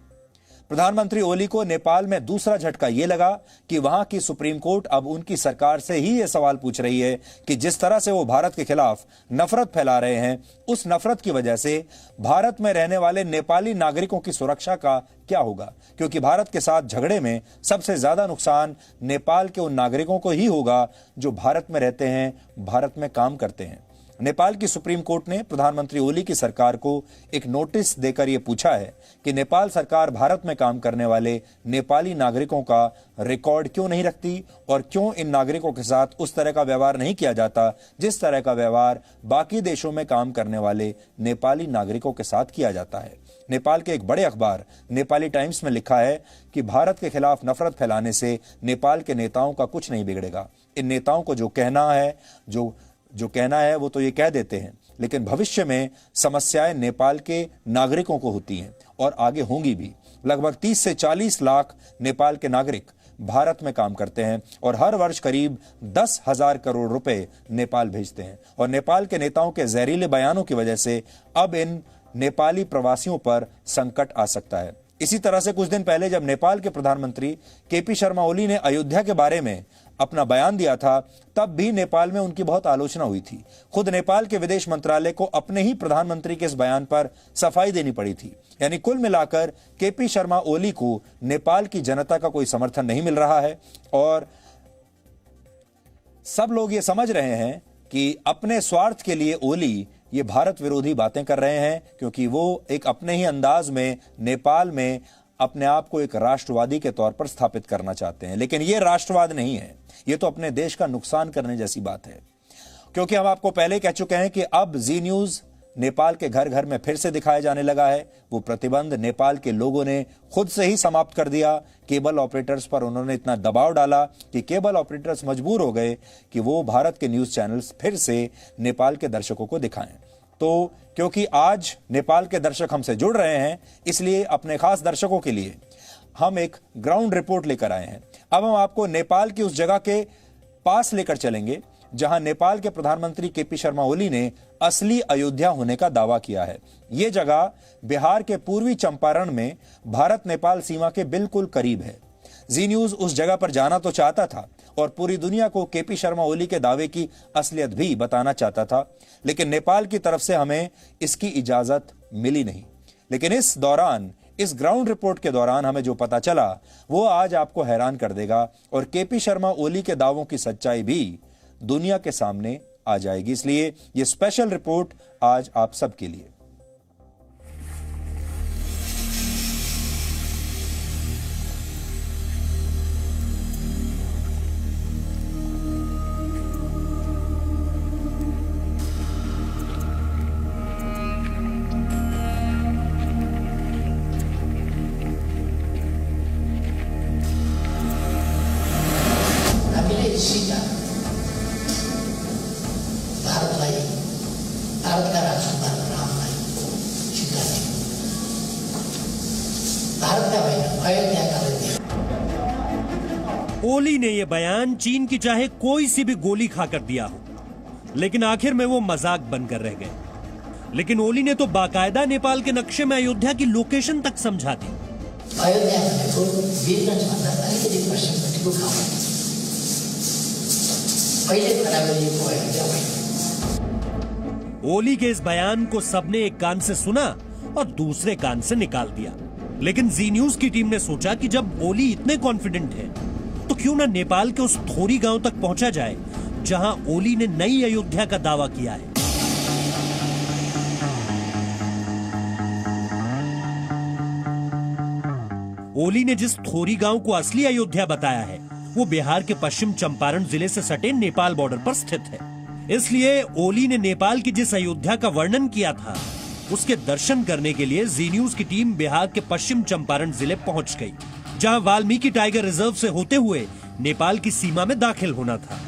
प्रधानमंत्री ओली को नेपाल में दूसरा झटका यह लगा कि वहां की सुप्रीम कोर्ट अब उनकी सरकार से ही यह सवाल पूछ रही है कि जिस तरह से वो भारत के खिलाफ नफरत फैला रहे हैं, उस नफरत की वजह से भारत में रहने वाले नेपाली नागरिकों की सुरक्षा का क्या होगा, क्योंकि भारत के साथ झगड़े में सबसे ज्यादा नुकसान नेपाल के उन नागरिकों को ही होगा जो भारत में रहते हैं, भारत में काम करते हैं। नेपाल की सुप्रीम कोर्ट ने प्रधानमंत्री ओली की सरकार को एक नोटिस देकर यह पूछा है कि नेपाल सरकार भारत में काम करने वाले नेपाली नागरिकों का रिकॉर्ड क्यों नहीं रखती और क्यों इन नागरिकों के साथ उस तरह का व्यवहार नहीं किया जाता जिस तरह का व्यवहार बाकी देशों में काम करने वाले नेपाली नागरिकों के साथ किया जाता है। नेपाल के एक बड़े अखबार नेपाली टाइम्स में लिखा है कि भारत के खिलाफ नफरत फैलाने से नेपाल के नेताओं का कुछ नहीं बिगड़ेगा। इन नेताओं को जो कहना है वो तो ये कह देते हैं, लेकिन भविष्य में समस्याएं नेपाल के नागरिकों को होती हैं और आगे होंगी भी। लगभग 30 से 40 लाख नेपाल के नागरिक भारत में काम करते हैं और हर वर्ष करीब 10,000 करोड़ रुपए नेपाल भेजते हैं और नेपाल के नेताओं के जहरीले बयानों की वजह से अब इन नेपाली प्रवासियों पर संकट आ सकता है। इसी तरह से कुछ दिन पहले जब नेपाल के प्रधानमंत्री केपी शर्मा ओली ने अयोध्या के बारे में अपना बयान दिया था, तब भी नेपाल में उनकी बहुत आलोचना हुई थी। खुद नेपाल के विदेश मंत्रालय को अपने ही प्रधानमंत्री के इस बयान पर सफाई देनी पड़ी थी। यानी कुल मिलाकर केपी शर्मा ओली को नेपाल की जनता का कोई समर्थन नहीं मिल रहा है और सब लोग ये समझ रहे हैं कि अपने स्वार्थ के लिए ओली ये भारत विरोधी बातें कर रहे हैं, क्योंकि वो एक अपने ही अंदाज में नेपाल में अपने आप को एक राष्ट्रवादी के तौर पर स्थापित करना चाहते हैं। लेकिन ये राष्ट्रवाद नहीं है, ये तो अपने देश का नुकसान करने जैसी बात है। क्योंकि हम आपको पहले कह चुके हैं कि अब जी न्यूज नेपाल के घर घर में फिर से दिखाया जाने लगा है। वो प्रतिबंध नेपाल के लोगों ने खुद से ही समाप्त कर दिया। केबल ऑपरेटर्स पर उन्होंने इतना दबाव डाला कि केबल ऑपरेटर्स मजबूर हो गए कि वो भारत के न्यूज चैनल्स फिर से नेपाल के दर्शकों को दिखाएं। तो क्योंकि आज नेपाल के दर्शक हमसे जुड़ रहे हैं, इसलिए अपने खास दर्शकों के लिए हम एक ग्राउंड रिपोर्ट लेकर आए हैं। अब हम आपको नेपाल की उस जगह के पास लेकर चलेंगे जहां नेपाल के प्रधानमंत्री केपी शर्मा ओली ने असली अयोध्या होने का दावा किया है। यह जगह बिहार के पूर्वी चंपारण में भारत नेपाल सीमा के बिल्कुल करीब है। जी न्यूज उस जगह पर जाना तो चाहता था और पूरी दुनिया को केपी शर्मा ओली के दावे की असलियत भी बताना चाहता था, लेकिन नेपाल की तरफ से हमें इसकी इजाजत मिली नहीं। लेकिन इस ग्राउंड रिपोर्ट के दौरान हमें जो पता चला वो आज आपको हैरान कर देगा और केपी शर्मा ओली के दावों की सच्चाई भी दुनिया के सामने आ जाएगी। इसलिए ये स्पेशल रिपोर्ट आज आप सबके लिए। ओली ने यह बयान चीन की चाहे कोई सी भी गोली खाकर दिया हो, लेकिन आखिर में वो मजाक बनकर रह गए। लेकिन ओली ने तो बाकायदा नेपाल के नक्शे में अयोध्या की लोकेशन तक समझा दी। ओली के इस बयान को सबने एक कान से सुना और दूसरे कान से निकाल दिया। लेकिन जी न्यूज की टीम ने सोचा कि जब ओली इतने कॉन्फिडेंट है तो क्यों ना नेपाल के उस थोरी गांव तक पहुंचा जाए जहां ओली ने नई अयोध्या का दावा किया है। ओली ने जिस थोरी गांव को असली अयोध्या बताया है वो बिहार के पश्चिम चंपारण जिले से सटे नेपाल बॉर्डर पर स्थित है। इसलिए ओली ने नेपाल की जिस अयोध्या का वर्णन किया था उसके दर्शन करने के लिए जी न्यूज की टीम बिहार के पश्चिम चंपारण जिले पहुंच गई, जहां वाल्मीकि टाइगर रिजर्व से होते हुए नेपाल की सीमा में दाखिल होना था।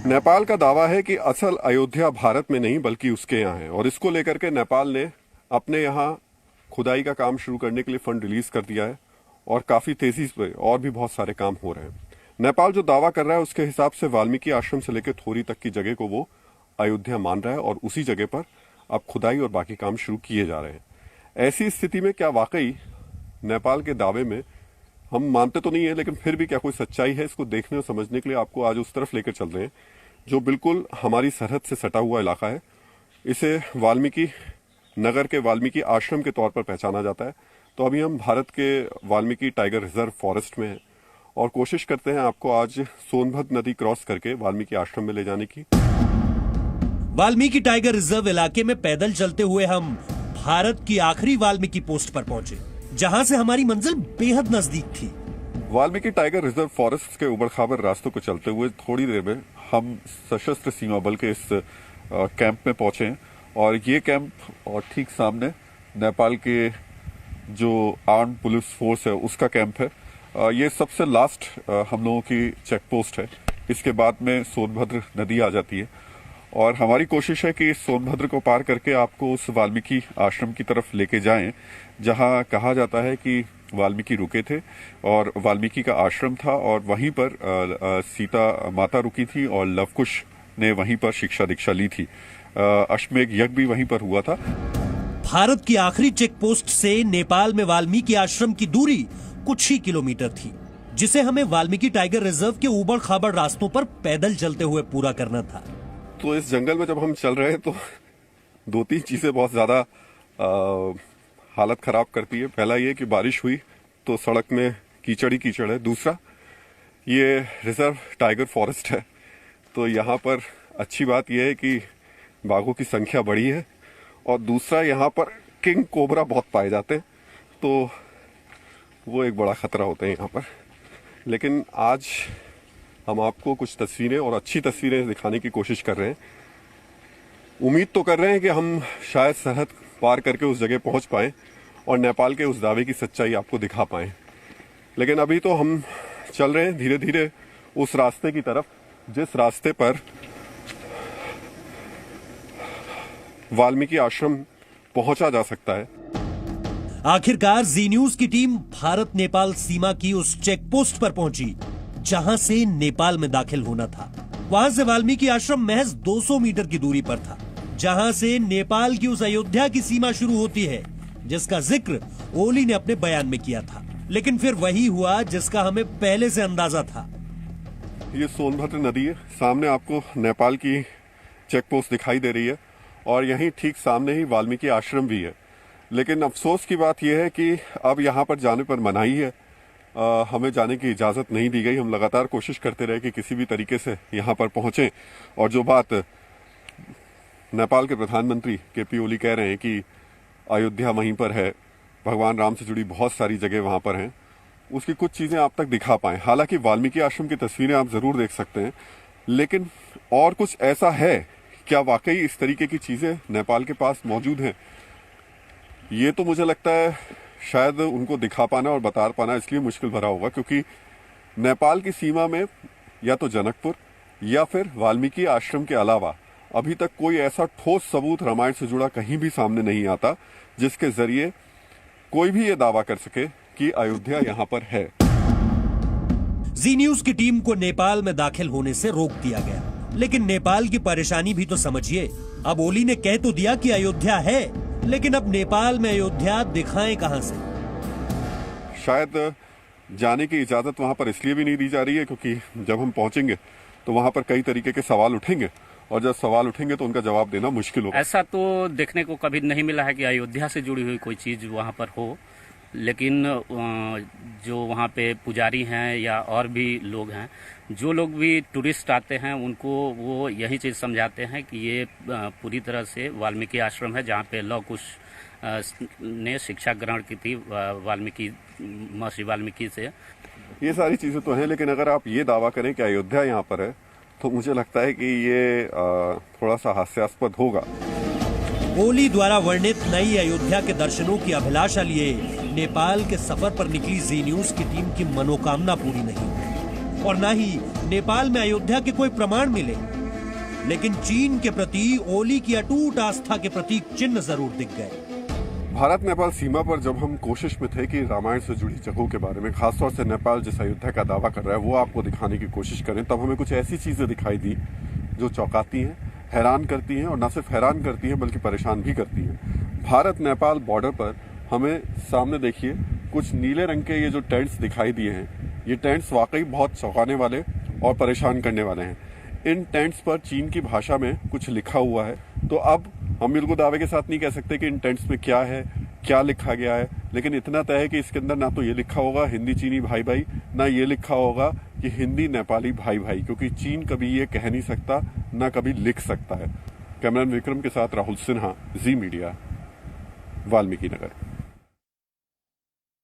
नेपाल का दावा है कि असल अयोध्या भारत में नहीं बल्कि उसके यहाँ है, और इसको लेकर के नेपाल ने अपने यहाँ खुदाई का काम शुरू करने के लिए फंड रिलीज कर दिया है और काफी तेजी से और भी बहुत सारे काम हो रहे हैं। नेपाल जो दावा कर रहा है उसके हिसाब से वाल्मीकि आश्रम से लेकर थोरी तक की जगह को वो अयोध्या मान रहा है और उसी जगह पर अब खुदाई और बाकी काम शुरू किए जा रहे हैं। ऐसी स्थिति में क्या वाकई नेपाल के दावे में, हम मानते तो नहीं है लेकिन फिर भी क्या कोई सच्चाई है, इसको देखने और समझने के लिए आपको आज उस तरफ लेकर चल रहे हैं जो बिल्कुल हमारी सरहद से सटा हुआ इलाका है। इसे वाल्मीकि नगर के वाल्मीकि आश्रम के तौर पर पहचाना जाता है। तो अभी हम भारत के वाल्मीकि टाइगर रिजर्व फॉरेस्ट में हैं और कोशिश करते हैं आपको आज सोनभद्र नदी क्रॉस करके वाल्मीकि आश्रम में ले जाने की। वाल्मीकि टाइगर रिजर्व इलाके में पैदल चलते हुए हम भारत की आखिरी वाल्मीकि पोस्ट पर पहुंचे, जहां से हमारी मंजिल बेहद नजदीक थी। वाल्मीकि टाइगर रिजर्व फॉरेस्ट के उबड़ खाबड़ रास्तों को चलते हुए थोड़ी देर में हम सशस्त्र सीमा बल के इस कैंप में पहुंचे हैं और ये कैंप और ठीक सामने नेपाल के जो आर्म पुलिस फोर्स है उसका कैंप है। ये सबसे लास्ट हम लोगों की चेक पोस्ट है। इसके बाद में सोनभद्र नदी आ जाती है और हमारी कोशिश है कि सोनभद्र को पार करके आपको उस वाल्मीकि आश्रम की तरफ लेके जाएं, जहां कहा जाता है कि वाल्मीकि रुके थे और वाल्मीकि का आश्रम था और वहीं पर सीता माता रुकी थी और लवकुश ने वहीं पर शिक्षा दीक्षा ली थी। अश्वमेध यज्ञ भी वहीं पर हुआ था। भारत की आखिरी चेक पोस्ट से नेपाल में वाल्मीकि आश्रम की दूरी कुछ ही किलोमीटर थी, जिसे हमें वाल्मीकि टाइगर रिजर्व के उबड़ खाबड़ रास्तों पर पैदल चलते हुए पूरा करना था। तो इस जंगल में जब हम चल रहे हैं तो दो तीन चीजें बहुत ज्यादा हालत खराब करती है। पहला ये कि बारिश हुई तो सड़क में कीचड़ ही कीचड़ है। दूसरा, ये रिजर्व टाइगर फॉरेस्ट है तो यहाँ पर अच्छी बात यह है कि बाघों की संख्या बढ़ी है और दूसरा यहाँ पर किंग कोबरा बहुत पाए जाते हैं तो वो एक बड़ा खतरा होता है यहाँ पर। लेकिन आज हम आपको कुछ तस्वीरें और अच्छी तस्वीरें दिखाने की कोशिश कर रहे हैं। उम्मीद तो कर रहे हैं कि हम शायद सरहद पार करके उस जगह पहुंच पाएं और नेपाल के उस दावे की सच्चाई आपको दिखा पाएं। लेकिन अभी तो हम चल रहे हैं धीरे धीरे उस रास्ते की तरफ जिस रास्ते पर वाल्मीकि आश्रम पहुंचा जा सकता है। आखिरकार जी न्यूज की टीम भारत नेपाल सीमा की उस चेक पोस्ट पर पहुंची जहां से नेपाल में दाखिल होना था। वहां से वाल्मीकि आश्रम महज 200 मीटर की दूरी पर था, जहां से नेपाल की उस अयोध्या की सीमा शुरू होती है जिसका जिक्र ओली ने अपने बयान में किया था। लेकिन फिर वही हुआ जिसका हमें पहले से अंदाजा था। ये सोनभद्र नदी है, सामने आपको नेपाल की चेक पोस्ट दिखाई दे रही है और यहीं ठीक सामने ही वाल्मीकि आश्रम भी है। लेकिन अफसोस की बात यह है कि अब यहाँ पर जाने पर मनाही है। हमें जाने की इजाज़त नहीं दी गई। हम लगातार कोशिश करते रहे कि किसी भी तरीके से यहाँ पर पहुँचें। और जो बात नेपाल के प्रधानमंत्री केपी ओली कह रहे हैं कि अयोध्या वहीं पर है, भगवान राम से जुड़ी बहुत सारी जगह वहाँ पर हैं, उसकी कुछ चीज़ें आप तक दिखा पाएँ। हालांकि वाल्मीकि आश्रम की तस्वीरें आप ज़रूर देख सकते हैं, लेकिन और कुछ ऐसा है क्या वाकई इस तरीके की चीज़ें नेपाल के पास मौजूद हैं? ये तो मुझे लगता है शायद उनको दिखा पाना और बता पाना इसलिए मुश्किल भरा होगा क्योंकि नेपाल की सीमा में या तो जनकपुर या फिर वाल्मीकि आश्रम के अलावा अभी तक कोई ऐसा ठोस सबूत रामायण से जुड़ा कहीं भी सामने नहीं आता जिसके जरिए कोई भी ये दावा कर सके कि अयोध्या यहाँ पर है। जी न्यूज की टीम को नेपाल में दाखिल होने से रोक दिया गया, लेकिन नेपाल की परेशानी भी तो समझिए। अब ओली ने कह तो दिया कि अयोध्या है, लेकिन अब नेपाल में अयोध्या दिखाएं कहां से? शायद जाने की इजाजत वहां पर इसलिए भी नहीं दी जा रही है क्योंकि जब हम पहुंचेंगे तो वहां पर कई तरीके के सवाल उठेंगे और जब सवाल उठेंगे तो उनका जवाब देना मुश्किल होगा। ऐसा तो देखने को कभी नहीं मिला है कि अयोध्या से जुड़ी हुई कोई चीज वहां पर हो, लेकिन जो वहाँ पे पुजारी हैं या और भी लोग हैं, जो लोग भी टूरिस्ट आते हैं उनको वो यही चीज़ समझाते हैं कि ये पूरी तरह से वाल्मीकि आश्रम है जहाँ पे लौह कुश ने शिक्षा ग्रहण की थी वाल्मीकि महर्षि वाल्मीकि से। ये सारी चीज़ें तो हैं, लेकिन अगर आप ये दावा करें कि अयोध्या यहाँ पर है तो मुझे लगता है कि ये थोड़ा सा हास्यास्पद होगा। ओली द्वारा वर्णित नई अयोध्या के दर्शनों की अभिलाषा लिए नेपाल के सफर पर निकली जी न्यूज की टीम की मनोकामना पूरी नहीं और न ही नेपाल में अयोध्या के कोई प्रमाण मिले, लेकिन चीन के प्रति ओली की अटूट आस्था के प्रतीक चिन्ह जरूर दिख गए। भारत नेपाल सीमा पर जब हम कोशिश में थे कि रामायण से जुड़ी जगहों के बारे में, खासतौर से नेपाल जिस अयोध्या का दावा कर रहा है वो आपको दिखाने की कोशिश करें, तब हमें कुछ ऐसी चीजें दिखाई दी जो चौंकाती हैं, हैरान करती हैं और न सिर्फ हैरान करती हैं बल्कि परेशान भी करती हैं। भारत नेपाल बॉर्डर पर हमें सामने देखिए कुछ नीले रंग के ये जो टेंट्स दिखाई दिए हैं, ये टेंट्स वाकई बहुत चौंकाने वाले और परेशान करने वाले हैं। इन टेंट्स पर चीन की भाषा में कुछ लिखा हुआ है, तो अब हम बिल्कुल दावे के साथ नहीं कह सकते कि इन टेंट्स में क्या है, क्या लिखा गया है, लेकिन इतना तय है कि इसके अंदर ना तो ये लिखा होगा हिंदी चीनी भाई भाई, ना ये लिखा होगा कि हिंदी नेपाली भाई भाई, क्योंकि चीन कभी ये कह नहीं सकता ना कभी लिख सकता है। कैमरामैन विक्रम के साथ राहुल सिन्हा, जी मीडिया, वाल्मीकि नगर।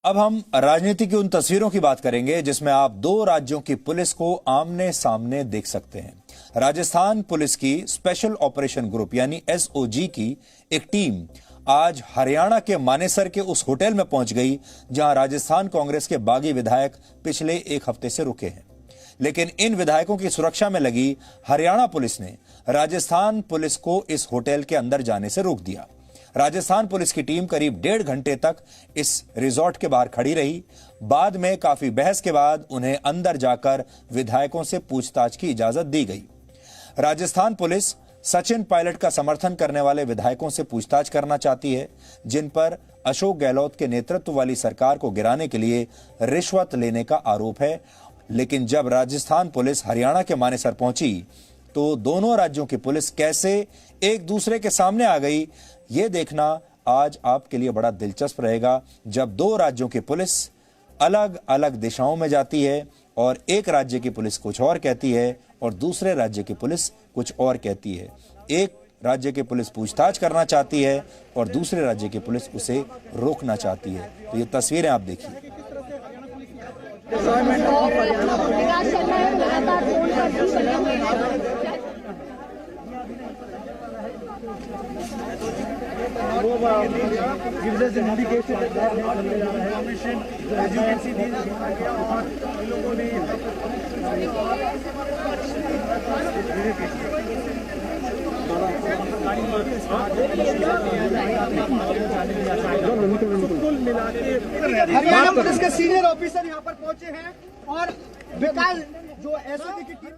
अब हम राजनीति की उन तस्वीरों की बात करेंगे जिसमें आप दो राज्यों की पुलिस को आमने सामने देख सकते हैं। राजस्थान पुलिस की स्पेशल ऑपरेशन ग्रुप यानी एसओजी की एक टीम आज हरियाणा के मानेसर के उस होटल में पहुंच गई जहां राजस्थान कांग्रेस के बागी विधायक पिछले एक हफ्ते से रुके हैं। लेकिन इन विधायकों की सुरक्षा में लगी हरियाणा पुलिस ने राजस्थान पुलिस को इस होटल के अंदर जाने से रोक दिया। राजस्थान पुलिस की टीम करीब 1.5 घंटे तक इस रिजॉर्ट के बाहर खड़ी रही। बाद में काफी बहस के बाद उन्हें अंदर जाकर विधायकों से पूछताछ की इजाजत दी गई। राजस्थान पुलिस सचिन पायलट का समर्थन करने वाले विधायकों से पूछताछ करना चाहती है जिन पर अशोक गहलोत के नेतृत्व वाली सरकार को गिराने के लिए रिश्वत लेने का आरोप है। लेकिन जब राजस्थान पुलिस हरियाणा के मानेसर पहुंची तो दोनों राज्यों की पुलिस कैसे एक दूसरे के सामने आ गई, ये देखना आज आपके लिए बड़ा दिलचस्प रहेगा। जब दो राज्यों की पुलिस अलग अलग दिशाओं में जाती है और एक राज्य की पुलिस कुछ और कहती है और दूसरे राज्य की पुलिस कुछ और कहती है। एक राज्य की पुलिस पूछताछ करना चाहती है और दूसरे राज्य की पुलिस उसे रोकना चाहती है। तो ये तस्वीरें आप देखिए। हरियाणा पुलिस के सीनियर ऑफिसर यहाँ पर पहुंचे हैं और विकास जो एसओजी की टीम।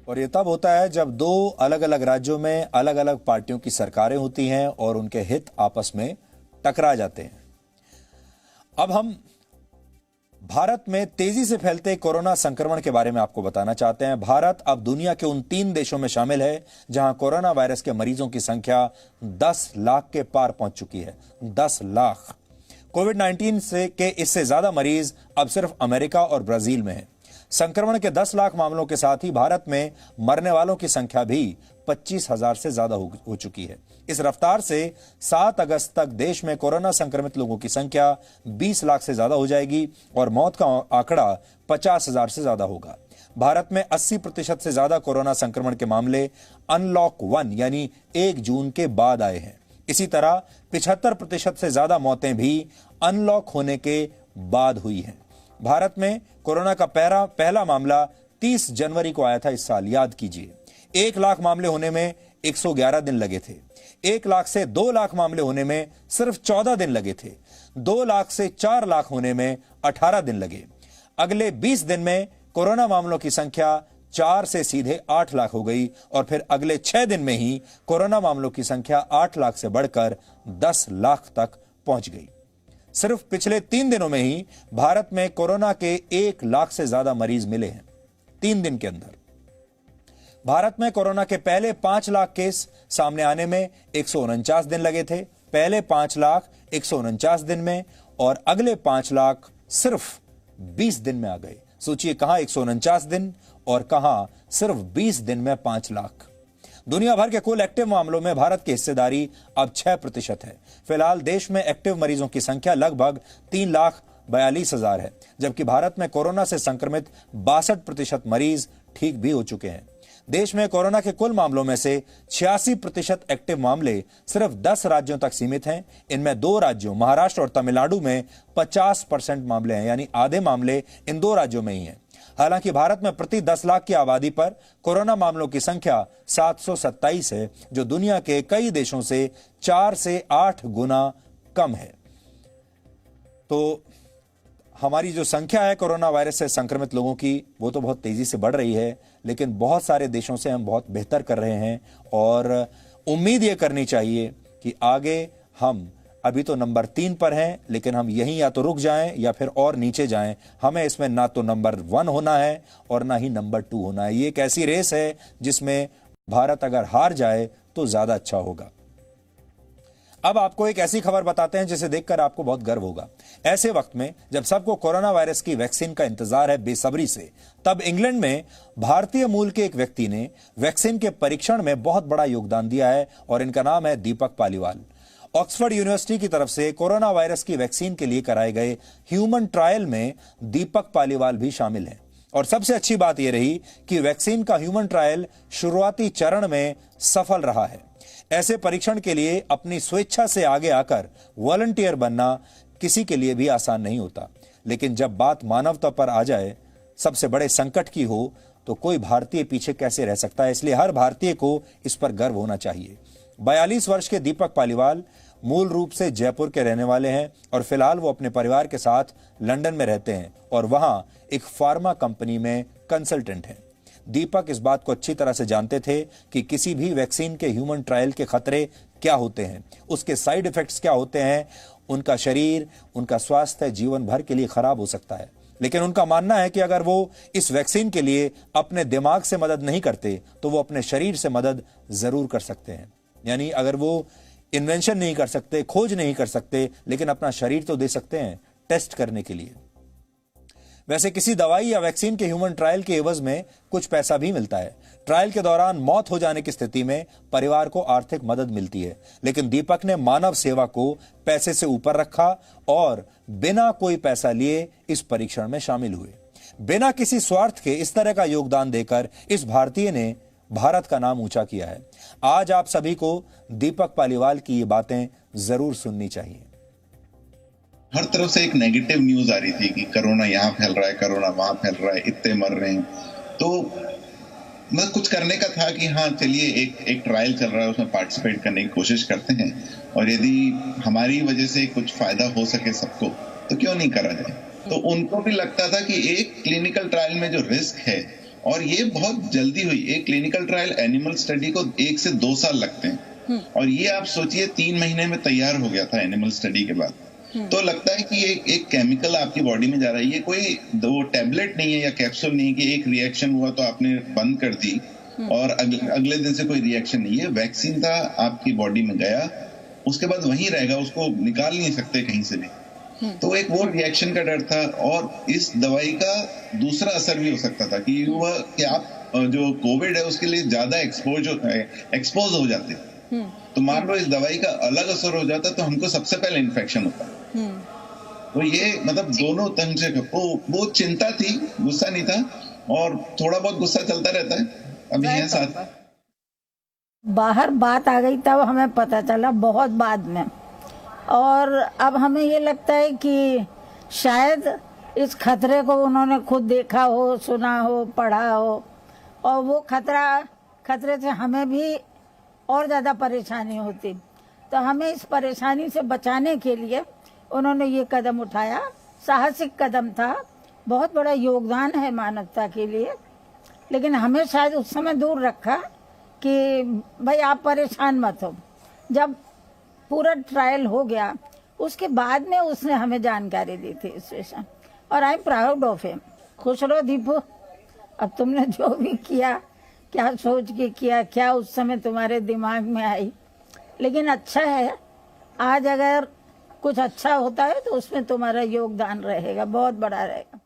और ये तब होता है जब दो अलग अलग राज्यों में अलग अलग पार्टियों की सरकारें होती हैं और उनके हित आपस में टकरा जाते हैं। अब हम भारत में तेजी से फैलते कोरोना संक्रमण के बारे में आपको बताना चाहते हैं। भारत अब दुनिया के उन 3 देशों में शामिल है जहां कोरोना वायरस के मरीजों की संख्या 10 लाख के पार पहुंच चुकी है। 10 लाख। कोविड-19 के इससे ज्यादा मरीज अब सिर्फ अमेरिका और ब्राजील में हैं। संक्रमण के 10 लाख मामलों के साथ ही भारत में मरने वालों की संख्या भी 25,000 से ज्यादा हो चुकी है। इस रफ्तार से 7 अगस्त तक देश में कोरोना संक्रमित लोगों की संख्या 20 लाख से ज्यादा हो जाएगी और मौत का आंकड़ा 50,000 से ज्यादा होगा। भारत में 80% से ज्यादा कोरोना संक्रमण के मामले अनलॉक 1 यानी 1 जून के बाद आए हैं। इसी तरह 75% से ज्यादा मौतें भी अनलॉक होने के बाद हुई हैं। भारत में कोरोना का पहला मामला 30 जनवरी को आया था इस साल, याद कीजिए। 1 लाख मामले होने में 111 दिन लगे थे। 1 लाख से 2 लाख मामले होने में सिर्फ 14 दिन लगे थे। 2 लाख से 4 लाख होने में 18 दिन लगे। अगले 20 दिन में कोरोना मामलों की संख्या 4 से सीधे 8 लाख हो गई और फिर अगले 6 दिन में ही कोरोना मामलों की संख्या 8 लाख से बढ़कर 10 लाख तक पहुंच गई। सिर्फ पिछले 3 दिनों में ही भारत में कोरोना के 1 लाख से ज्यादा मरीज मिले हैं। 3 दिन के अंदर भारत में कोरोना के पहले 5 लाख केस सामने आने में 149 दिन लगे थे। पहले 5 लाख 149 दिन में और अगले 5 लाख सिर्फ 20 दिन में आ गए। सोचिए, कहां 149 दिन और कहां सिर्फ 20 दिन में 5 लाख। दुनिया भर के कुल एक्टिव मामलों में भारत की हिस्सेदारी अब 6% है। फिलहाल देश में एक्टिव मरीजों की संख्या लगभग 3,42,000 है, जबकि भारत में कोरोना से संक्रमित 62% मरीज ठीक भी हो चुके हैं। देश में कोरोना के कुल मामलों में से 86% एक्टिव मामले सिर्फ 10 राज्यों तक सीमित हैं। इनमें 2 राज्यों महाराष्ट्र और तमिलनाडु में 50% मामले हैं, यानी आधे मामले इन 2 राज्यों में ही हैं। हालांकि भारत में प्रति 10 लाख की आबादी पर कोरोना मामलों की संख्या 727 है, जो दुनिया के कई देशों से 4 से 8 गुना कम है। तो हमारी जो संख्या है कोरोना वायरस से संक्रमित लोगों की, वो तो बहुत तेजी से बढ़ रही है, लेकिन बहुत सारे देशों से हम बहुत बेहतर कर रहे हैं और उम्मीद ये करनी चाहिए कि आगे हम अभी तो नंबर 3 पर हैं, लेकिन हम यहीं या तो रुक जाएं या फिर और नीचे जाएं। हमें इसमें ना तो नंबर 1 होना है और ना ही नंबर 2 होना है। ये एक ऐसी रेस है जिसमें भारत अगर हार जाए तो ज्यादा अच्छा होगा। अब आपको एक ऐसी खबर बताते हैं जिसे देखकर आपको बहुत गर्व होगा। ऐसे वक्त में जब सबको कोरोना वायरस की वैक्सीन का इंतजार है बेसब्री से, तब इंग्लैंड में भारतीय मूल के एक व्यक्ति ने वैक्सीन के परीक्षण में बहुत बड़ा योगदान दिया है और इनका नाम है दीपक पालीवाल। ऑक्सफोर्ड यूनिवर्सिटी की तरफ से कोरोना वायरस की वैक्सीन के लिए कराए गए ह्यूमन ट्रायल में दीपक पालीवाल भी शामिल हैं। और सबसे अच्छी बात यह रही कि वैक्सीन का ह्यूमन ट्रायल शुरुआती चरण में सफल रहा है। ऐसे परीक्षण के लिए अपनी स्वेच्छा से आगे आकर वॉलंटियर बनना किसी के लिए भी आसान नहीं होता, लेकिन जब बात मानवता पर आ जाए, सबसे बड़े संकट की हो, तो कोई भारतीय पीछे कैसे रह सकता है। इसलिए हर भारतीय को इस पर गर्व होना चाहिए। 42 वर्ष के दीपक पालीवाल मूल रूप से जयपुर के रहने वाले हैं और फिलहाल वो अपने परिवार के साथ लंदन में रहते हैं और वहां एक फार्मा कंपनी में कंसल्टेंट हैं। दीपक इस बात को अच्छी तरह से जानते थे कि किसी भी वैक्सीन के ह्यूमन ट्रायल के खतरे क्या होते हैं, उसके साइड इफेक्ट्स क्या होते हैं। उनका शरीर, उनका स्वास्थ्य जीवन भर के लिए खराब हो सकता है, लेकिन उनका मानना है कि अगर वो इस वैक्सीन के लिए अपने दिमाग से मदद नहीं करते तो वो अपने शरीर से मदद जरूर कर सकते हैं। यानी अगर वो इन्वेंशन नहीं कर सकते, खोज नहीं कर सकते, लेकिन अपना शरीर तो दे सकते हैं टेस्ट करने के लिए। वैसे किसी दवाई या वैक्सीन के ह्यूमन ट्रायल के एवज में कुछ पैसा भी मिलता है। ट्रायल के दौरान मौत हो जाने की स्थिति में परिवार को आर्थिक मदद मिलती है, लेकिन दीपक ने मानव सेवा को पैसे से ऊपर रखा और बिना कोई पैसा लिए इस परीक्षण में शामिल हुए। बिना किसी स्वार्थ के इस तरह का योगदान देकर इस भारतीय ने भारत का नाम ऊंचा किया है। आज आप सभी को दीपक पालीवाल की ये बातें जरूर सुननी चाहिए। हर तरफ से एक नेगेटिव न्यूज आ रही थी कि कोरोना यहाँ फैल रहा है, कोरोना वहां फैल रहा है, इतने मर रहे हैं। तो मतलब कुछ करने का था कि हाँ चलिए एक ट्रायल चल रहा है, उसमें पार्टिसिपेट करने की कोशिश करते हैं और यदि हमारी वजह से कुछ फायदा हो सके सबको तो क्यों नहीं करा जाए। तो उनको भी लगता था कि एक क्लिनिकल ट्रायल में जो रिस्क है, और ये बहुत जल्दी हुई, एक क्लिनिकल ट्रायल एनिमल स्टडी को 1 से 2 साल लगते हैं और ये आप सोचिए 3 महीने में तैयार हो गया था एनिमल स्टडी के बाद। तो लगता है कि एक केमिकल आपकी बॉडी में जा रहा है। ये कोई वो टैबलेट नहीं है या कैप्सूल नहीं है कि एक रिएक्शन हुआ तो आपने बंद कर दी और अगले दिन से कोई रिएक्शन नहीं है। वैक्सीन था, आपकी बॉडी में गया, उसके बाद वहीं रहेगा, उसको निकाल नहीं सकते कहीं से भी। तो एक वो रिएक्शन का डर था, और इस दवाई का दूसरा असर भी हो सकता था कि वह कि आप जो कोविड है उसके लिए ज्यादा एक्सपोज हो जाते, तो मान लो इस दवाई का अलग असर हो जाता तो हमको सबसे पहले इन्फेक्शन होता। तो ये मतलब दोनों तरह से वो चिंता थी, गुस्सा नहीं था, और थोड़ा बहुत गुस्सा चलता रहता है अभी है साथ। बाहर बात आ गई तब हमें पता चला, बहुत बाद में, और अब हमें ये लगता है कि शायद इस खतरे को उन्होंने खुद देखा हो, सुना हो, पढ़ा हो, और वो खतरे से हमें भी और ज़्यादा परेशानी होती। तो हमें इस परेशानी से बचाने के लिए उन्होंने ये कदम उठाया। साहसिक कदम था, बहुत बड़ा योगदान है मानवता के लिए, लेकिन हमें शायद उस समय दूर रखा कि भाई आप परेशान मत हो। जब पूरा ट्रायल हो गया उसके बाद में उसने हमें जानकारी दी थी इस विषय, और I am proud of him. खुश रहो दीपू, अब तुमने जो भी किया, क्या सोच के किया, क्या उस समय तुम्हारे दिमाग में आई, लेकिन अच्छा है। आज अगर कुछ अच्छा होता है तो उसमें तुम्हारा योगदान रहेगा, बहुत बड़ा रहेगा।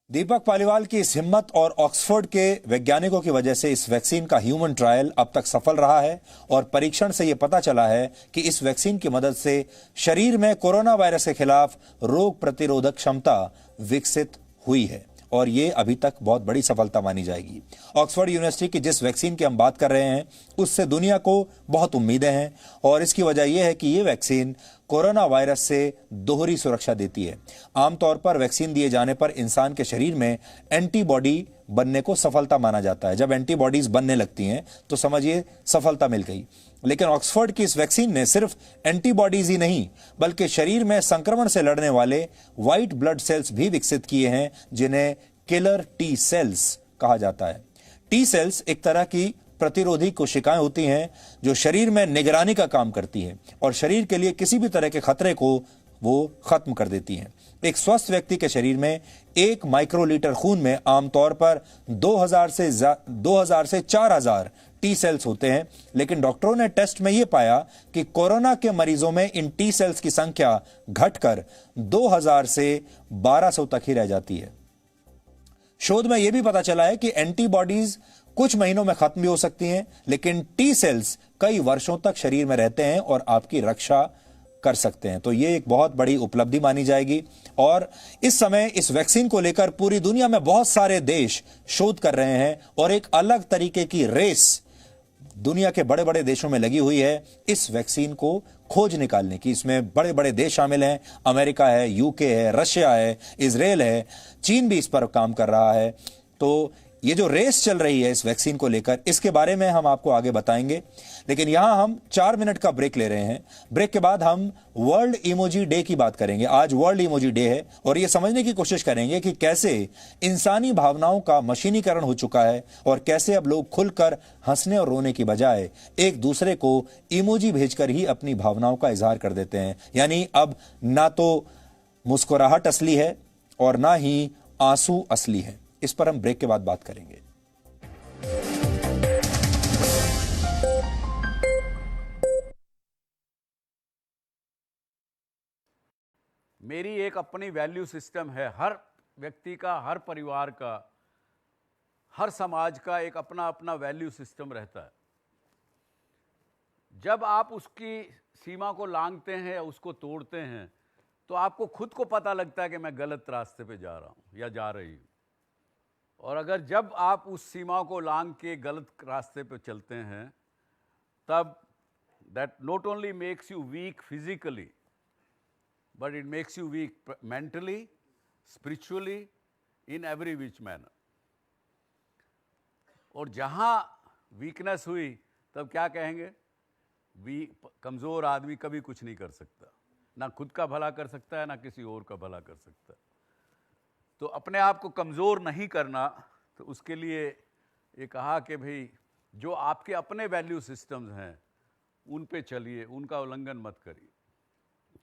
दीपक पालीवाल की इस हिम्मत और ऑक्सफोर्ड के वैज्ञानिकों की वजह से इस वैक्सीन का ह्यूमन ट्रायल अब तक सफल रहा है, और परीक्षण से यह पता चला है कि इस वैक्सीन की मदद से शरीर में कोरोना वायरस के खिलाफ रोग प्रतिरोधक क्षमता विकसित हुई है, और ये अभी तक बहुत बड़ी सफलता मानी जाएगी। ऑक्सफोर्ड यूनिवर्सिटी की जिस वैक्सीन की हम बात कर रहे हैं उससे दुनिया को बहुत उम्मीदें हैं, और इसकी वजह यह है कि ये वैक्सीन कोरोना वायरस से दोहरी सुरक्षा देती है। आमतौर पर वैक्सीन दिए जाने पर इंसान के शरीर में एंटीबॉडी बनने को सफलता माना जाता है। जब एंटीबॉडीज बनने लगती हैं तो समझिए सफलता मिल गई। लेकिन ऑक्सफोर्ड की इस वैक्सीन ने सिर्फ एंटीबॉडीज ही नहीं बल्कि शरीर में संक्रमण से लड़ने वाले व्हाइट ब्लड सेल्स भी विकसित किए हैं, जिन्हें किलर टी सेल्स कहा जाता है। टी सेल्स एक तरह की प्रतिरोधी कोशिकाएं होती हैं जो शरीर में निगरानी का काम करती हैं और शरीर के लिए किसी भी तरह के खतरे को वो खत्म कर देती हैं। एक स्वस्थ व्यक्ति के शरीर में 1 माइक्रोलीटर खून में आमतौर पर 2000 से 4000 टी सेल्स होते हैं, लेकिन डॉक्टरों ने टेस्ट में यह पाया कि कोरोना के मरीजों में इन टी सेल्स की संख्या घटकर 2000 से 1200 तक ही रह जाती है। शोध में यह भी पता चला है कि एंटीबॉडीज कुछ महीनों में खत्म भी हो सकती हैं, लेकिन टी सेल्स कई वर्षों तक शरीर में रहते हैं और आपकी रक्षा कर सकते हैं। तो यह एक बहुत बड़ी उपलब्धि मानी जाएगी। और इस समय इस वैक्सीन को लेकर पूरी दुनिया में बहुत सारे देश शोध कर रहे हैं और एक अलग तरीके की रेस दुनिया के बड़े बड़े देशों में लगी हुई है इस वैक्सीन को खोज निकालने की। इसमें बड़े बड़े देश शामिल हैं, अमेरिका है, यूके है, रशिया है, इजराइल है, चीन भी इस पर काम कर रहा है। तो ये जो रेस चल रही है इस वैक्सीन को लेकर, इसके बारे में हम आपको आगे बताएंगे, लेकिन यहां हम 4 मिनट का ब्रेक ले रहे हैं। ब्रेक के बाद हम वर्ल्ड इमोजी डे की बात करेंगे। आज वर्ल्ड इमोजी डे है और ये समझने की कोशिश करेंगे कि कैसे इंसानी भावनाओं का मशीनीकरण हो चुका है और कैसे अब लोग खुलकर हंसने और रोने की बजाय एक दूसरे को इमोजी भेजकर ही अपनी भावनाओं का इजहार कर देते हैं। यानी अब ना तो मुस्कुराहट असली है और ना ही आंसू असली है। इस पर हम ब्रेक के बाद बात करेंगे। मेरी एक अपनी वैल्यू सिस्टम है। हर व्यक्ति का, हर परिवार का, हर समाज का एक अपना अपना वैल्यू सिस्टम रहता है। जब आप उसकी सीमा को लांघते हैं या उसको तोड़ते हैं तो आपको खुद को पता लगता है कि मैं गलत रास्ते पे जा रहा हूं या जा रही हूं। और अगर जब आप उस सीमा को लांघ के गलत रास्ते पे चलते हैं तब that not only makes you weak physically but it makes you weak mentally, spiritually, in every which manner. और जहां वीकनेस हुई तब क्या कहेंगे? कमजोर आदमी कभी कुछ नहीं कर सकता, ना खुद का भला कर सकता है ना किसी और का भला कर सकता है। तो अपने आप को कमजोर नहीं करना, तो उसके लिए ये कहा कि भाई जो आपके अपने वैल्यू सिस्टम्स हैं उन पे चलिए, उनका उल्लंघन मत करिए,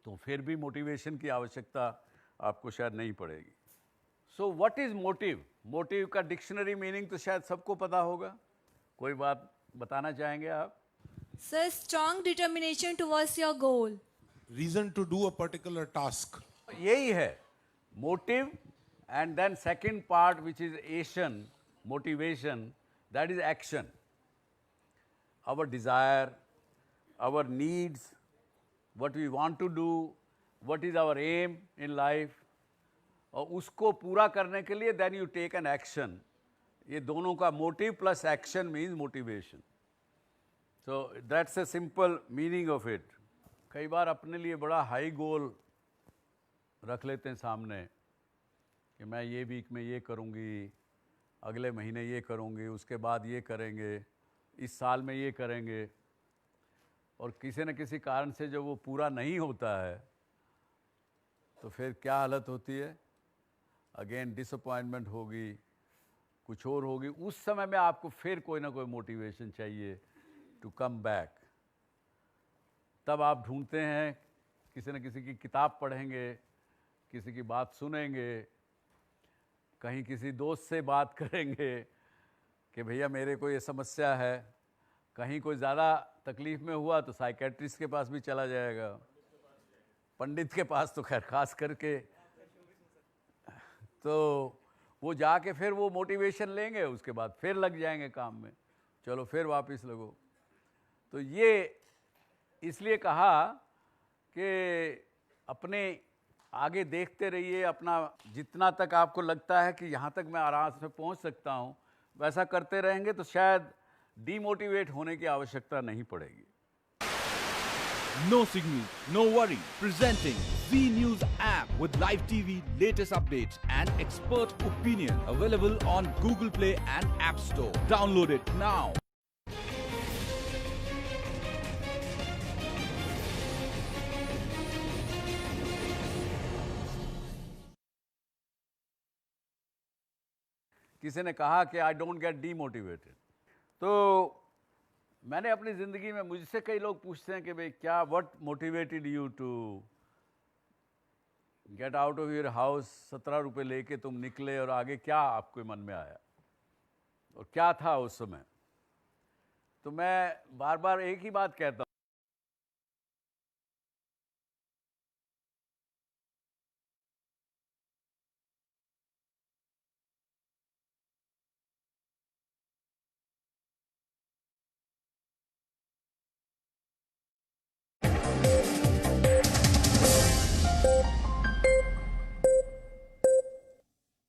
तो फिर भी मोटिवेशन की आवश्यकता आपको शायद नहीं पड़ेगी। So what is motive? Motive का डिक्शनरी मीनिंग तो शायद सबको पता होगा। कोई बात बताना चाहेंगे आप? Sir, strong determination towards your goal. reason to do a particular task. यही है motive, and then second part which is Asian motivation, that is action. Our desire, our needs, what we want to do, what is our aim in life, और उसको पूरा करने के लिए then you take an action. ये दोनों का motive plus action means motivation. So that's a simple meaning of it. कई बार अपने लिए बड़ा हाई गोल रख लेते हैं सामने कि मैं ये वीक में ये करूँगी, अगले महीने ये करूँगी, उसके बाद ये करेंगे, इस साल में ये करेंगे, और किसी न किसी कारण से जब वो पूरा नहीं होता है तो फिर क्या हालत होती है? अगेन डिसअपॉइंटमेंट होगी, कुछ और होगी। उस समय में आपको फिर कोई ना कोई मोटिवेशन चाहिए टू कम बैक। तब आप ढूंढते हैं, किसी न किसी की किताब पढ़ेंगे, किसी की बात सुनेंगे, कहीं किसी दोस्त से बात करेंगे कि भैया मेरे को ये समस्या है, कहीं कोई ज़्यादा तकलीफ़ में हुआ तो साइकेट्रिस्ट के पास भी चला जाएगा, पंडित के पास तो खैर खास करके, तो वो जाके फिर वो मोटिवेशन लेंगे, उसके बाद फिर लग जाएंगे काम में, चलो फिर वापस लगो। तो ये इसलिए कहा कि अपने आगे देखते रहिए, अपना जितना तक आपको लगता है कि यहाँ तक मैं आराम से पहुँच सकता हूँ वैसा करते रहेंगे तो शायद डीमोटिवेट होने की आवश्यकता नहीं पड़ेगी। No signal, no worry. Presenting Z News app with live TV, latest updates and expert opinion. Available on Google Play and App Store. Download it now. किसी ने कहा कि आई डोंट गेट डीमोटिवेटेड, तो मैंने अपनी ज़िंदगी में, मुझसे कई लोग पूछते हैं कि भाई क्या what motivated you to get out of your house, 17 रुपये लेके तुम निकले और आगे क्या आपके मन में आया और क्या था उस समय? तो मैं बार बार एक ही बात कहता हूँ,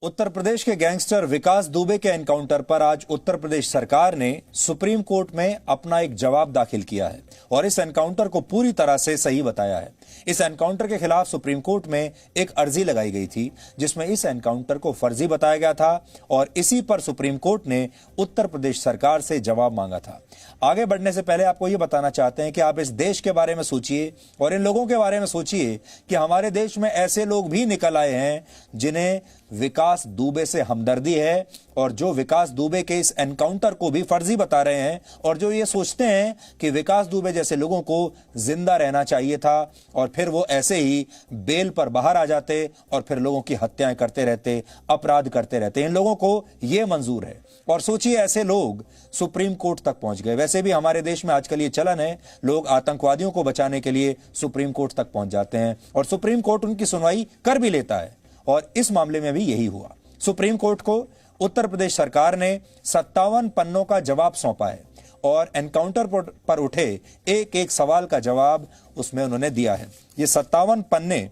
उत्तर प्रदेश के गैंगस्टर विकास दुबे के एनकाउंटर पर आज उत्तर प्रदेश सरकार ने सुप्रीम कोर्ट में अपना एक जवाब दाखिल किया है और इस एनकाउंटर को पूरी तरह से सही बताया है। इस एनकाउंटर के खिलाफ सुप्रीम कोर्ट में एक अर्जी लगाई गई थी जिसमें इस एनकाउंटर को फर्जी बताया गया था और इसी पर सुप्रीम कोर्ट ने उत्तर प्रदेश सरकार से जवाब मांगा था। आगे बढ़ने से पहले आपको यह बताना चाहते हैं कि आप इस देश के बारे में सोचिए और इन लोगों के बारे में सोचिए कि हमारे देश में ऐसे लोग भी निकल आए हैं जिन्हें विकास दुबे से हमदर्दी है और जो विकास दुबे के इस एनकाउंटर को भी फर्जी बता रहे हैं और जो ये सोचते हैं कि विकास दुबे जैसे लोगों को जिंदा रहना चाहिए था और फिर वो ऐसे ही बेल पर बाहर आ जाते और फिर लोगों की हत्याएं करते रहते, अपराध करते रहते। इन लोगों को यह मंजूर है और सोचिए ऐसे लोग सुप्रीम कोर्ट तक पहुंच गए। वैसे भी हमारे देश में आजकल ये चलन है, लोग आतंकवादियों को बचाने के लिए सुप्रीम कोर्ट तक पहुंच जाते हैं और सुप्रीम कोर्ट उनकी सुनवाई कर भी लेता है और इस मामले में भी यही हुआ। सुप्रीम कोर्ट को उत्तर प्रदेश सरकार ने 57 पन्नों का जवाब सौंपा है और एनकाउंटर पर उठे एक एक सवाल का जवाब उसमें उन्होंने दिया है। ये 57 पन्ने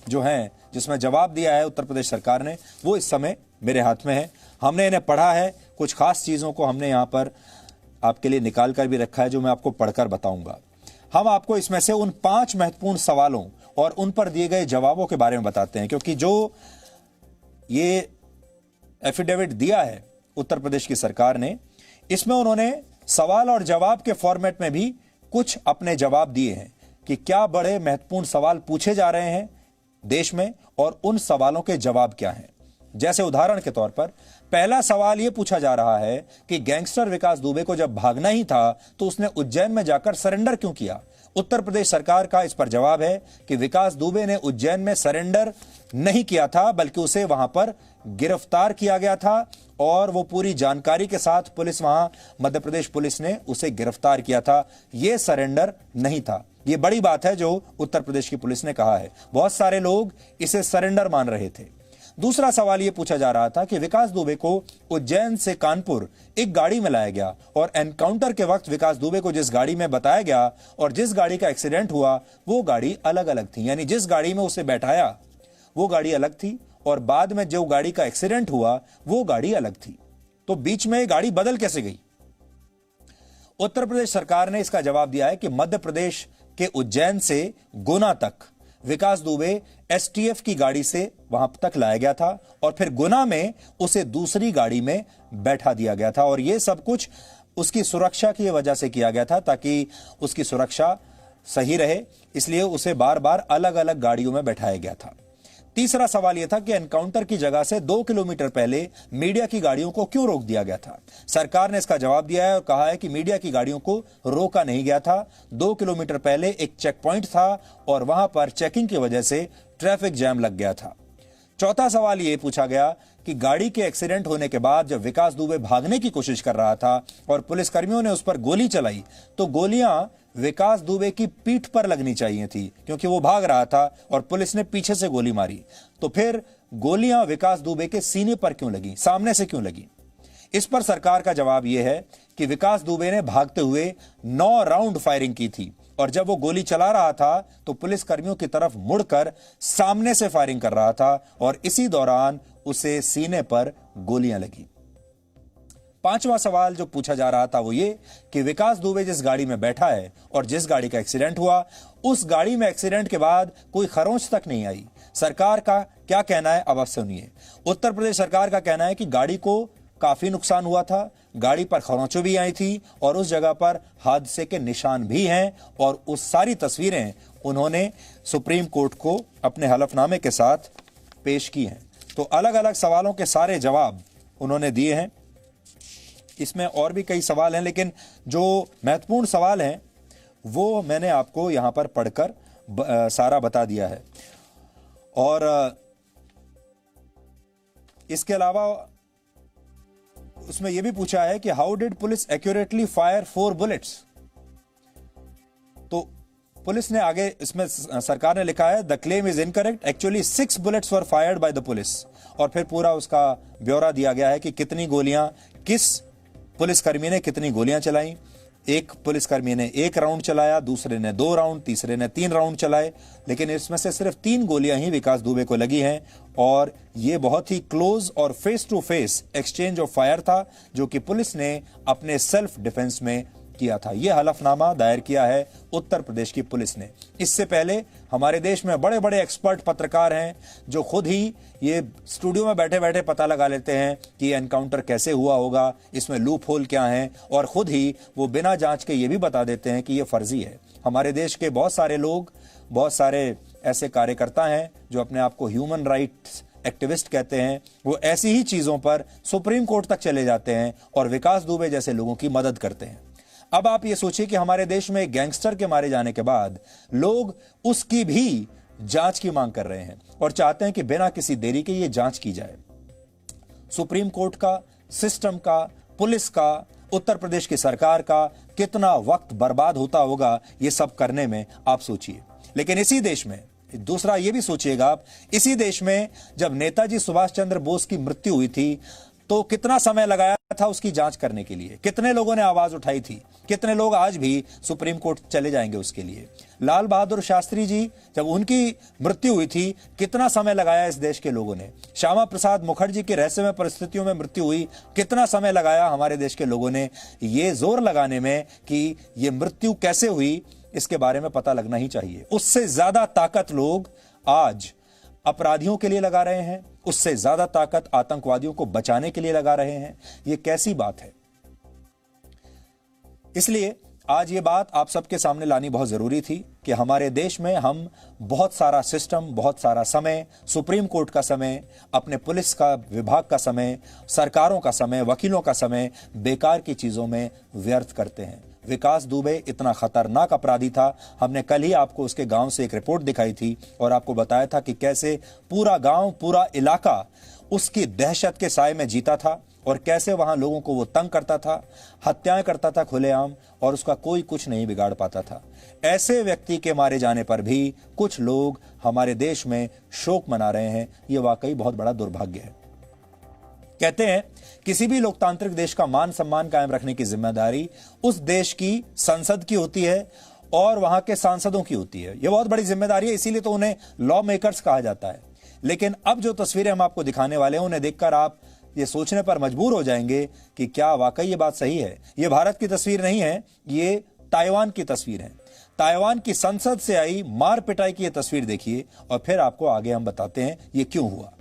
जो हैं जिसमें जवाब दिया है उत्तर प्रदेश सरकार ने, वो इस समय मेरे हाथ में है। हमने इन्हें पढ़ा है, कुछ खास चीजों को हमने यहां पर आपके लिए निकाल कर भी रखा है जो मैं आपको पढ़कर बताऊंगा। हम आपको इसमें से उन 5 महत्वपूर्ण सवालों और उन पर दिए गए जवाबों के बारे में बताते हैं, क्योंकि जो ये एफिडेविट दिया है उत्तर प्रदेश की सरकार ने, इसमें उन्होंने सवाल और जवाब के फॉर्मेट में भी कुछ अपने जवाब दिए हैं कि क्या बड़े महत्वपूर्ण सवाल पूछे जा रहे हैं देश में और उन सवालों के जवाब क्या हैं। जैसे उदाहरण के तौर पर पहला सवाल यह पूछा जा रहा है कि गैंगस्टर विकास दुबे को जब भागना ही था तो उसने उज्जैन में जाकर सरेंडर क्यों किया। उत्तर प्रदेश सरकार का इस पर जवाब है कि विकास दुबे ने उज्जैन में सरेंडर नहीं किया था बल्कि उसे वहां पर गिरफ्तार किया गया था और वो पूरी जानकारी के साथ पुलिस वहां मध्य प्रदेश पुलिस ने उसे गिरफ्तार किया था। यह सरेंडर नहीं था। ये बड़ी बात है जो उत्तर प्रदेश की पुलिस ने कहा है। बहुत सारे लोग इसे सरेंडर मान रहे थे। दूसरा सवाल यह पूछा जा रहा था कि विकास दुबे को उज्जैन से कानपुर एक गाड़ी में लाया गया और एनकाउंटर के वक्त विकास दुबे को जिस गाड़ी में बताया गया और जिस गाड़ी का एक्सीडेंट हुआ वो गाड़ी अलग अलग थी। यानी जिस गाड़ी में उसे बैठाया वो गाड़ी अलग थी और बाद में जो गाड़ी का एक्सीडेंट हुआ वो गाड़ी अलग थी। तो बीच में गाड़ी बदल कैसे गई? उत्तर प्रदेश सरकार ने इसका जवाब दिया है कि मध्य प्रदेश के उज्जैन से गुना तक विकास दुबे एसटीएफ की गाड़ी से वहां तक लाया गया था और फिर गुना में उसे दूसरी गाड़ी में बैठा दिया गया था और यह सब कुछ उसकी सुरक्षा की वजह से किया गया था ताकि उसकी सुरक्षा सही रहे, इसलिए उसे बार बार अलग अलग गाड़ियों में बैठाया गया था। तीसरा सवाल यह था कि एनकाउंटर की जगह से 2 किलोमीटर पहले मीडिया की गाड़ियों को क्यों रोक दिया गया था? सरकार ने इसका जवाब दिया है और कहा है कि मीडिया की गाड़ियों को रोका नहीं गया था। 2 किलोमीटर पहले एक चेक पॉइंट था और वहां पर चेकिंग की वजह से ट्रैफिक जैम लग गया था। चौथा सवाल यह पूछा गया कि गाड़ी के एक्सीडेंट होने के बाद जब विकास दुबे भागने की कोशिश कर रहा था और पुलिसकर्मियों ने उस पर गोली चलाई तो गोलियां विकास दुबे की पीठ पर लगनी चाहिए थी क्योंकि वो भाग रहा था और पुलिस ने पीछे से गोली मारी। तो फिर गोलियां विकास दुबे के सीने पर क्यों लगी, सामने से क्यों लगी? इस पर सरकार का जवाब यह है कि विकास दुबे ने भागते हुए 9 राउंड फायरिंग की थी और जब वो गोली चला रहा था तो पुलिस कर्मियों की तरफ मुड़कर सामने से फायरिंग कर रहा था और इसी दौरान उसे सीने पर गोलियां लगी। पांचवा सवाल जो पूछा जा रहा था वो ये कि विकास दुबे जिस गाड़ी में बैठा है और जिस गाड़ी का एक्सीडेंट हुआ उस गाड़ी में एक्सीडेंट के बाद कोई खरोंच तक नहीं आई। सरकार का क्या कहना है अब आप सुनिए। उत्तर प्रदेश सरकार का कहना है कि गाड़ी को काफी नुकसान हुआ था, गाड़ी पर खरोंचें भी आई थी और उस जगह पर हादसे के निशान भी हैं और उस सारी तस्वीरें उन्होंने सुप्रीम कोर्ट को अपने हलफनामे के साथ पेश की हैं। तो अलग अलग सवालों के सारे जवाब उन्होंने दिए हैं। इसमें और भी कई सवाल हैं लेकिन जो महत्वपूर्ण सवाल हैं वो मैंने आपको यहां पर पढ़कर सारा बता दिया है। और इसके अलावा उसमें यह भी पूछा है कि how did police accurately fire 4 bullets. तो पुलिस ने आगे इसमें सरकार ने लिखा है the claim is incorrect, actually 6 bullets were fired by the police. और फिर पूरा उसका ब्यौरा दिया गया है कि कितनी गोलियां किस पुलिसकर्मी ने कितनी गोलियां चलाई। एक पुलिसकर्मी ने 1 राउंड चलाया, दूसरे ने 2 राउंड, तीसरे ने 3 राउंड चलाए, लेकिन इसमें से सिर्फ 3 गोलियां ही विकास दुबे को लगी हैं और यह बहुत ही क्लोज और face to face exchange of fire था जो कि पुलिस ने अपने सेल्फ डिफेंस में किया था। यह हलफनामा दायर किया है उत्तर प्रदेश की पुलिस ने। इससे पहले हमारे देश में बड़े बड़े एक्सपर्ट पत्रकार हैं जो खुद ही ये स्टूडियो में बैठे बैठे पता लगा लेते हैं कि एनकाउंटर कैसे हुआ होगा, इसमें लूप होल क्या है, और खुद ही वो बिना जांच के ये भी बता देते हैं कि ये फर्जी है। हमारे देश के बहुत सारे लोग, बहुत सारे ऐसे कार्यकर्ता हैं जो अपने आप को ह्यूमन राइट्स एक्टिविस्ट कहते हैं, वो ऐसी ही चीजों पर सुप्रीम कोर्ट तक चले जाते हैं और विकास दुबे जैसे लोगों की मदद करते हैं। अब आप ये सोचिए कि हमारे देश में एक गैंगस्टर के मारे जाने के बाद लोग उसकी भी जांच की मांग कर रहे हैं और चाहते हैं कि बिना किसी देरी के ये जांच की जाए। सुप्रीम कोर्ट का, सिस्टम का, पुलिस का, उत्तर प्रदेश की सरकार का कितना वक्त बर्बाद होता होगा ये सब करने में, आप सोचिए। लेकिन इसी देश में दूसरा ये भी सोचिएगा आप, इसी देश में जब नेताजी सुभाष चंद्र बोस की मृत्यु हुई थी तो कितना समय लगाया था उसकी जांच करने के लिए, कितने लोगों ने आवाज उठाई थी, कितने लोग आज भी सुप्रीम कोर्ट चले जाएंगे उसके लिए। लाल बहादुर शास्त्री जी जब उनकी मृत्यु हुई थी कितना समय लगाया इस देश के लोगों ने। श्यामा प्रसाद मुखर्जी की रहस्यमय परिस्थितियों में मृत्यु हुई, कितना समय लगाया हमारे देश के लोगों ने ये जोर लगाने में कि ये मृत्यु कैसे हुई, इसके बारे में पता लगना ही चाहिए। उससे ज्यादा ताकत लोग आज अपराधियों के लिए लगा रहे हैं, उससे ज्यादा ताकत आतंकवादियों को बचाने के लिए लगा रहे हैं। यह कैसी बात है? इसलिए आज ये बात आप सबके सामने लानी बहुत जरूरी थी कि हमारे देश में हम बहुत सारा सिस्टम, बहुत सारा समय, सुप्रीम कोर्ट का समय, अपने पुलिस का विभाग का समय, सरकारों का समय, वकीलों का समय बेकार की चीजों में व्यर्थ करते हैं। विकास दुबे इतना खतरनाक अपराधी था, हमने कल ही आपको उसके गांव से एक रिपोर्ट दिखाई थी और आपको बताया था कि कैसे पूरा गांव, पूरा इलाका उसकी दहशत के साए में जीता था और कैसे वहां लोगों को वो तंग करता था, हत्याएं करता था खुलेआम, और उसका कोई कुछ नहीं बिगाड़ पाता था। ऐसे व्यक्ति के मारे जाने पर भी कुछ लोग हमारे देश में शोक मना रहे हैं। ये वाकई बहुत बड़ा दुर्भाग्य है। कहते हैं किसी भी लोकतांत्रिक देश का मान सम्मान कायम रखने की जिम्मेदारी उस देश की संसद की होती है और वहां के सांसदों की होती है। यह बहुत बड़ी जिम्मेदारी है, इसीलिए तो उन्हें लॉ मेकर्स कहा जाता है। लेकिन अब जो तस्वीरें हम आपको दिखाने वाले हैं, उन्हें देखकर आप ये सोचने पर मजबूर हो जाएंगे कि क्या वाकई ये बात सही है। ये भारत की तस्वीर नहीं है, ये ताइवान की तस्वीर है। ताइवान की संसद से आई मार पिटाई की ये तस्वीर देखिए और फिर आपको आगे हम बताते हैं ये क्यों हुआ।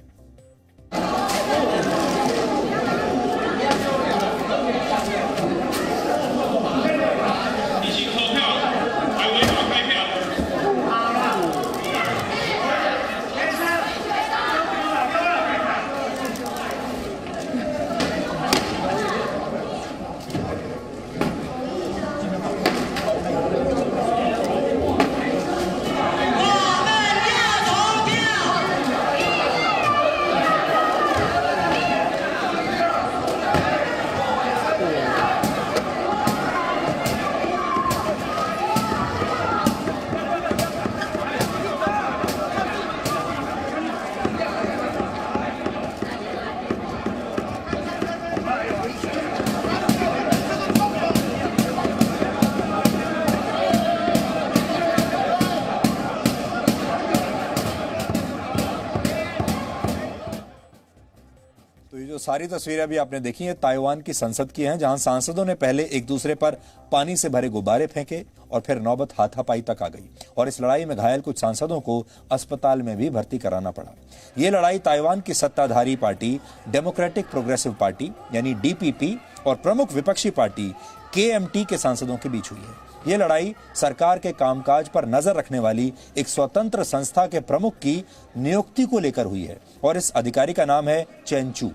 सारी तस्वीरें अभी आपने देखी हैं ताइवान की संसद की हैं, जहां सांसदों ने पहले एक दूसरे पर पानी से भरे गुब्बारे फेंके और फिर नौबत हाथापाई तक आ गई और इस लड़ाई में घायल कुछ सांसदों को अस्पताल में भी भर्ती कराना पड़ा। यह लड़ाई ताइवान की सत्ताधारी पार्टी डेमोक्रेटिक प्रोग्रेसिव पार्टी यानी डीपीपी और प्रमुख विपक्षी पार्टी केएमटी के सांसदों के बीच हुई है। यह लड़ाई सरकार के कामकाज पर नजर रखने वाली एक स्वतंत्र संस्था के प्रमुख की नियुक्ति को लेकर हुई है और इस अधिकारी का नाम है चेन चू।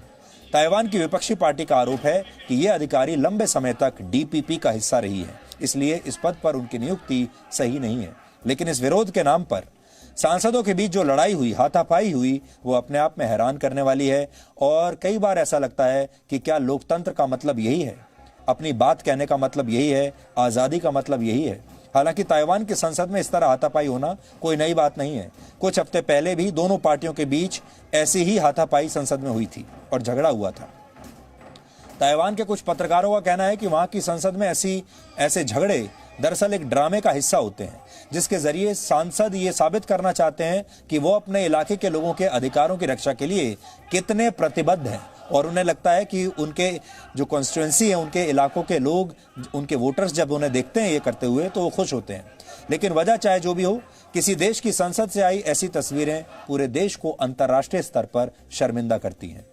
ताइवान की विपक्षी पार्टी का आरोप है कि यह अधिकारी लंबे समय तक डीपीपी का हिस्सा रही है, इसलिए इस पद पर उनकी नियुक्ति सही नहीं है। लेकिन इस विरोध के नाम पर सांसदों के बीच जो लड़ाई हुई, हाथापाई हुई, वो अपने आप में हैरान करने वाली है और कई बार ऐसा लगता है कि क्या लोकतंत्र का मतलब यही है, अपनी बात कहने का मतलब यही है, आजादी का मतलब यही है। हालांकि ताइवान की संसद में इस तरह हाथापाई होना कोई नई बात नहीं है। कुछ हफ्ते पहले भी दोनों पार्टियों के बीच ऐसी ही हाथापाई संसद में हुई थी और झगड़ा हुआ था। ताइवान के कुछ पत्रकारों का कहना है कि वहां की संसद में ऐसे झगड़े दरअसल एक ड्रामे का हिस्सा होते हैं, जिसके जरिए सांसद ये साबित करना चाहते हैं कि वो अपने इलाके के लोगों के अधिकारों की रक्षा के लिए कितने प्रतिबद्ध हैं और उन्हें लगता है कि उनके जो कॉन्स्टिट्यूएंसी है, उनके इलाकों के लोग, उनके वोटर्स जब उन्हें देखते हैं ये करते हुए तो वो खुश होते हैं। लेकिन वजह चाहे जो भी हो, किसी देश की संसद से आई ऐसी तस्वीरें पूरे देश को अंतर्राष्ट्रीय स्तर पर शर्मिंदा करती हैं।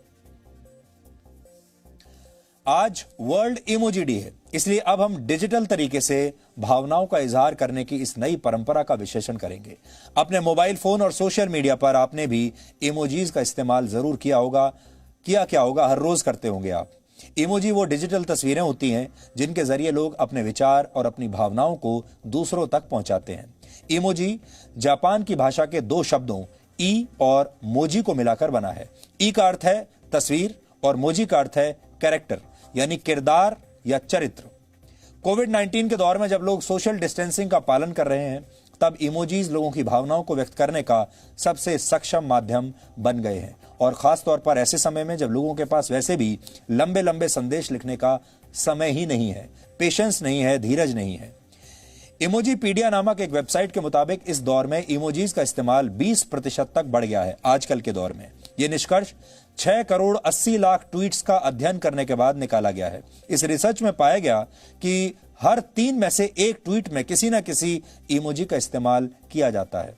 आज वर्ल्ड इमोजी डे है, इसलिए अब हम डिजिटल तरीके से भावनाओं का इजहार करने की इस नई परंपरा का विश्लेषण करेंगे। अपने मोबाइल फोन और सोशल मीडिया पर आपने भी इमोजीज का इस्तेमाल जरूर किया होगा। क्या होगा, हर रोज करते होंगे आप। इमोजी वो डिजिटल तस्वीरें होती हैं जिनके जरिए लोग अपने विचार और अपनी भावनाओं को दूसरों तक पहुंचाते हैं। इमोजी जापान की भाषा के दो शब्दों ई और मोजी को मिलाकर बना है। ई का अर्थ है तस्वीर और मोजी का अर्थ है कैरेक्टर यानी किरदार या चरित्र। कोविड-19 के दौर में जब लोग सोशल डिस्टेंसिंग का पालन कर रहे हैं, तब इमोजीज लोगों की भावनाओं को व्यक्त करने का सबसे सक्षम माध्यम बन गए हैं और खास तौर पर ऐसे समय में जब लोगों के पास वैसे भी लंबे लंबे संदेश लिखने का समय ही नहीं है, पेशेंस नहीं है, धीरज नहीं है। इमोजीपीडिया नामक एक वेबसाइट के मुताबिक इस दौर में इमोजीज का इस्तेमाल 20% तक बढ़ गया है आजकल के दौर में। यह निष्कर्ष 6 करोड़ 80 लाख ट्वीट्स का अध्ययन करने के बाद निकाला गया है। इस रिसर्च में पाया गया कि हर 3 में से 1 ट्वीट में किसी न किसी इमोजी का इस्तेमाल किया जाता है।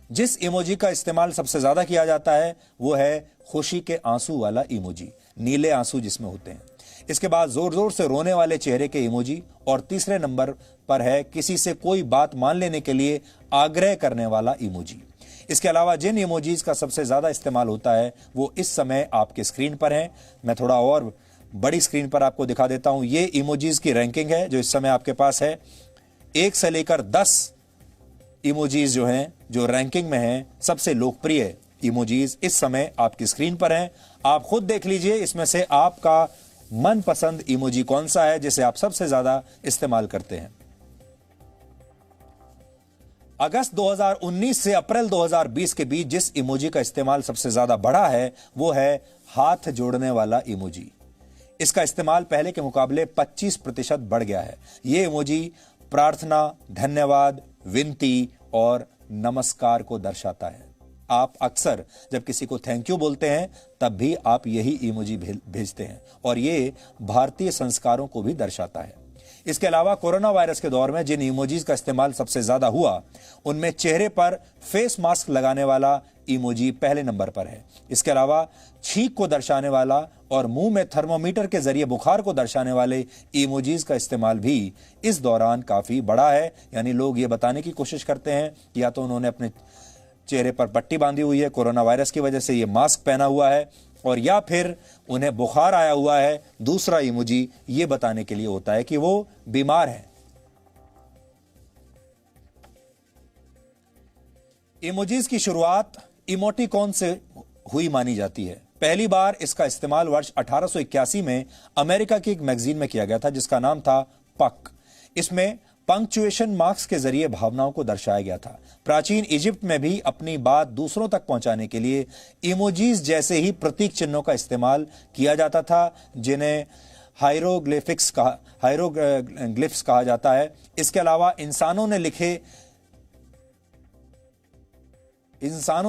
जिस इमोजी का इस्तेमाल सबसे ज्यादा किया जाता है वो है खुशी के आंसू वाला इमोजी, नीले आंसू जिसमें होते हैं। इसके बाद जोर जोर से रोने वाले चेहरे के इमोजी और तीसरे नंबर पर है किसी से कोई बात मान लेने के लिए आग्रह करने वाला इमोजी। इसके अलावा जिन इमोजीज का सबसे ज्यादा इस्तेमाल होता है वो इस समय आपके स्क्रीन पर हैं। मैं थोड़ा और बड़ी स्क्रीन पर आपको दिखा देता हूं। ये इमोजीज की रैंकिंग है जो इस समय आपके पास है। 1 से लेकर 10 इमोजीज जो हैं, जो रैंकिंग में हैं, सबसे लोकप्रिय इमोजीज इस समय आपकी स्क्रीन पर हैं। आप खुद देख लीजिए इसमें से आपका मनपसंद इमोजी कौन सा है जिसे आप सबसे ज्यादा इस्तेमाल करते हैं। अगस्त 2019 से अप्रैल 2020 के बीच जिस इमोजी का इस्तेमाल सबसे ज्यादा बढ़ा है वो है हाथ जोड़ने वाला इमोजी। इसका इस्तेमाल पहले के मुकाबले 25% बढ़ गया है। यह इमोजी प्रार्थना, धन्यवाद, विनती और नमस्कार को दर्शाता है। आप अक्सर जब किसी को थैंक यू बोलते हैं तब भी आप यही इमोजी भेजते हैं और ये भारतीय संस्कारों को भी दर्शाता है। इसके अलावा कोरोना वायरस के दौर में जिन इमोजीज का इस्तेमाल सबसे ज्यादा हुआ उनमें चेहरे पर फेस मास्क लगाने वाला इमोजी पहले नंबर पर है। इसके अलावा छींक को दर्शाने वाला और मुंह में थर्मोमीटर के जरिए बुखार को दर्शाने वाले इमोजीज का इस्तेमाल भी इस दौरान काफी बढ़ा है। यानी लोग ये बताने की कोशिश करते हैं कि या तो उन्होंने अपने चेहरे पर पट्टी बांधी हुई है, कोरोना वायरस की वजह से ये मास्क पहना हुआ है, और या फिर उन्हें बुखार आया हुआ है। दूसरा इमोजी ये बताने के लिए होता है कि वो बीमार है। इमोजीज की शुरुआत इमोटिकॉन से हुई मानी जाती है। पहली बार इसका इस्तेमाल वर्ष 1881 में अमेरिका की एक मैगजीन में किया गया था जिसका नाम था पक। इसमें पंक्चुएशन मार्क्स के जरिए भावनाओं को दर्शाया गया था। प्राचीन इजिप्ट में भी अपनी बात दूसरों तक पहुंचाने के लिए इमोजीज जैसे ही प्रतीक चिन्हों का इस्तेमाल किया जाता था जिन्हें हायरोग्लिफिक्स कहा जाता है। इसके अलावा इंसानों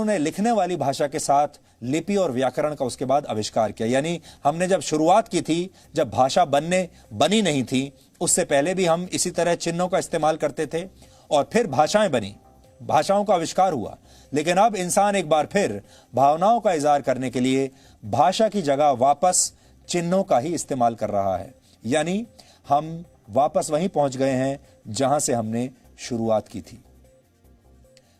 ने लिखने वाली भाषा के साथ लिपि और व्याकरण का उसके बाद आविष्कार किया। यानी हमने जब शुरुआत की थी, जब भाषा बनी नहीं थी, उससे पहले भी हम इसी तरह चिन्हों का इस्तेमाल करते थे और फिर भाषाएं बनी, भाषाओं का आविष्कार हुआ। लेकिन अब इंसान एक बार फिर भावनाओं का इजहार करने के लिए भाषा की जगह वापस चिन्हों का ही इस्तेमाल कर रहा है। यानी हम वापस वहीं पहुंच गए हैं जहां से हमने शुरुआत की थी।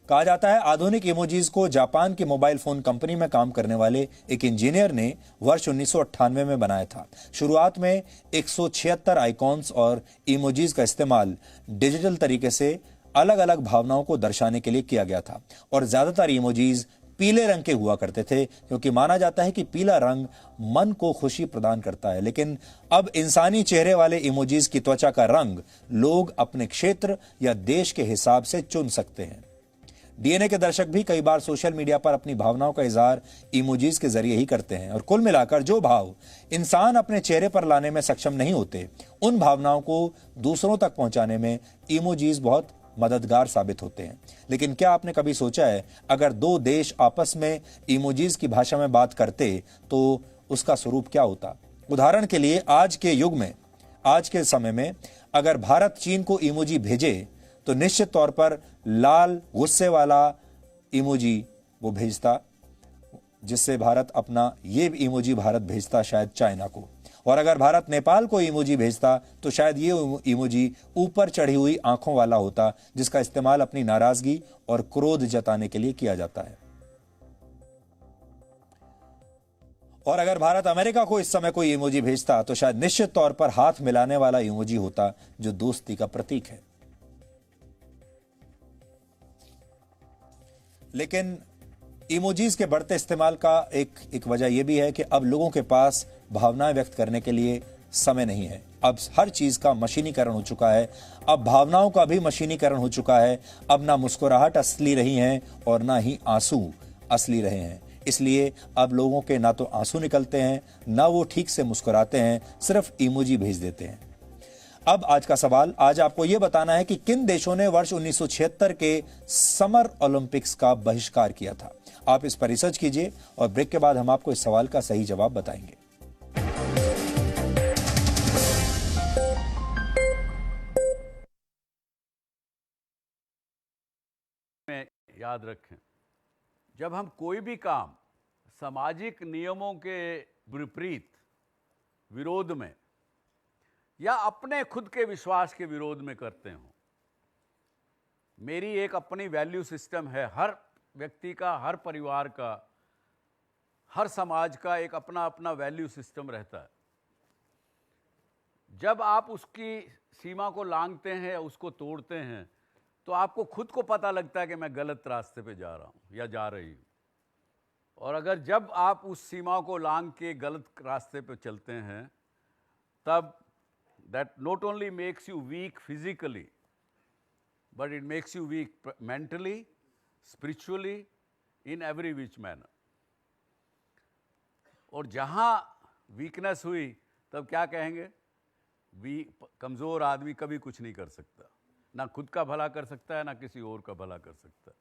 कहा जाता है आधुनिक इमोजीज को जापान की मोबाइल फोन कंपनी में काम करने वाले एक इंजीनियर ने वर्ष 1998 में बनाया था। शुरुआत में 176 आइकॉन्स और इमोजीज का इस्तेमाल डिजिटल तरीके से अलग अलग भावनाओं को दर्शाने के लिए किया गया था और ज्यादातर इमोजीज पीले रंग के हुआ करते थे क्योंकि माना जाता है कि पीला रंग मन को खुशी प्रदान करता है। लेकिन अब इंसानी चेहरे वाले इमोजीज की त्वचा का रंग लोग अपने क्षेत्र या देश के हिसाब से चुन सकते हैं। डीएनए के दर्शक भी कई बार सोशल मीडिया पर अपनी भावनाओं का इजहार इमोजीज के जरिए ही करते हैं और कुल मिलाकर जो भाव इंसान अपने चेहरे पर लाने में सक्षम नहीं होते, उन भावनाओं को दूसरों तक पहुंचाने में इमोजीज बहुत मददगार साबित होते हैं। लेकिन क्या आपने कभी सोचा है अगर दो देश आपस में इमोजीज की भाषा में बात करते तो उसका स्वरूप क्या होता? उदाहरण के लिए आज के समय में अगर भारत चीन को इमोजी भेजे तो निश्चित तौर पर लाल गुस्से वाला इमोजी वो भेजता, जिससे भारत अपना ये इमोजी भारत भेजता शायद चाइना को। और अगर भारत नेपाल को इमोजी भेजता तो शायद ये इमोजी ऊपर चढ़ी हुई आंखों वाला होता, जिसका इस्तेमाल अपनी नाराजगी और क्रोध जताने के लिए किया जाता है। और अगर भारत अमेरिका को इस समय कोई इमोजी भेजता तो शायद निश्चित तौर पर हाथ मिलाने वाला इमोजी होता, जो दोस्ती का प्रतीक है। लेकिन इमोजीज के बढ़ते इस्तेमाल का एक वजह यह भी है कि अब लोगों के पास भावनाएं व्यक्त करने के लिए समय नहीं है। अब हर चीज का मशीनीकरण हो चुका है, अब भावनाओं का भी मशीनीकरण हो चुका है। अब ना मुस्कुराहट असली रही है और ना ही आंसू असली रहे हैं। इसलिए अब लोगों के ना तो आंसू निकलते हैं, ना वो ठीक से मुस्कुराते हैं, सिर्फ इमोजी भेज देते हैं। अब आज का सवाल, आज आपको यह बताना है कि किन देशों ने वर्ष 1976 के समर ओलंपिक्स का बहिष्कार किया था। आप इस पर रिसर्च कीजिए और ब्रेक के बाद हम आपको इस सवाल का सही जवाब बताएंगे। याद रखें, जब हम कोई भी काम सामाजिक नियमों के विपरीत, विरोध में या अपने खुद के विश्वास के विरोध में करते हो, मेरी एक अपनी वैल्यू सिस्टम है, हर व्यक्ति का, हर परिवार का, हर समाज का एक अपना अपना वैल्यू सिस्टम रहता है। जब आप उसकी सीमा को लांघते हैं, उसको तोड़ते हैं, तो आपको खुद को पता लगता है कि मैं गलत रास्ते पे जा रहा हूं या जा रही हूं। और अगर जब आप उस सीमा को लांघ के गलत रास्ते पे चलते हैं, तब that not only makes you weak physically, but it makes you weak mentally, spiritually, in every which manner. और जहाँ वीकनेस हुई तब क्या कहेंगे? कमज़ोर आदमी कभी कुछ नहीं कर सकता, ना खुद का भला कर सकता है, ना किसी और का भला कर सकता है।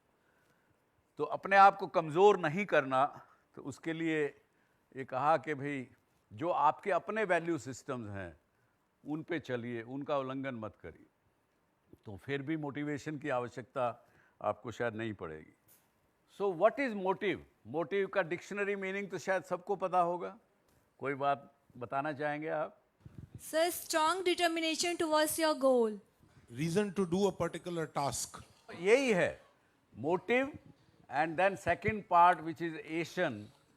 तो अपने आप को कमज़ोर नहीं करना, तो उसके लिए ये कहा कि भाई जो आपके अपने वैल्यू सिस्टम्स हैं उन पे चलिए, उनका उल्लंघन मत करिए, तो फिर भी मोटिवेशन की आवश्यकता आपको शायद नहीं पड़ेगी। So what is motive? Motive का डिक्शनरी मीनिंग तो शायद सबको पता होगा। कोई बात बताना चाहेंगे आप? Sir, strong determination towards your goal. Reason to do a particular task. यही है motive, and then second part which is action,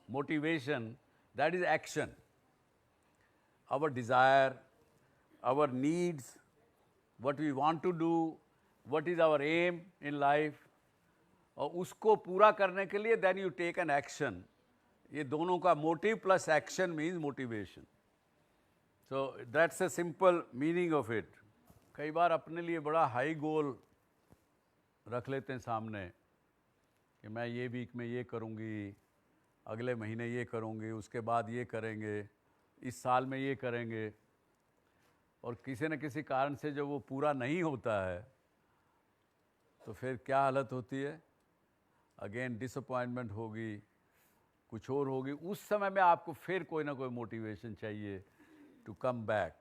motivation, that is action. Our desire, our needs, what we want to do, what is our aim in life, और उसको पूरा करने के लिए then you take an action. ये दोनों का motive plus action means motivation. So that's a simple meaning of it. कई बार अपने लिए बड़ा हाई गोल रख लेते हैं सामने कि मैं ये वीक में ये करूँगी, अगले महीने ये करूँगी, उसके बाद ये करेंगे, इस साल में ये करेंगे, और किसी न किसी कारण से जब वो पूरा नहीं होता है तो फिर क्या हालत होती है? अगेन डिसअपॉइंटमेंट होगी, कुछ और होगी। उस समय में आपको फिर कोई ना कोई मोटिवेशन चाहिए टू कम बैक।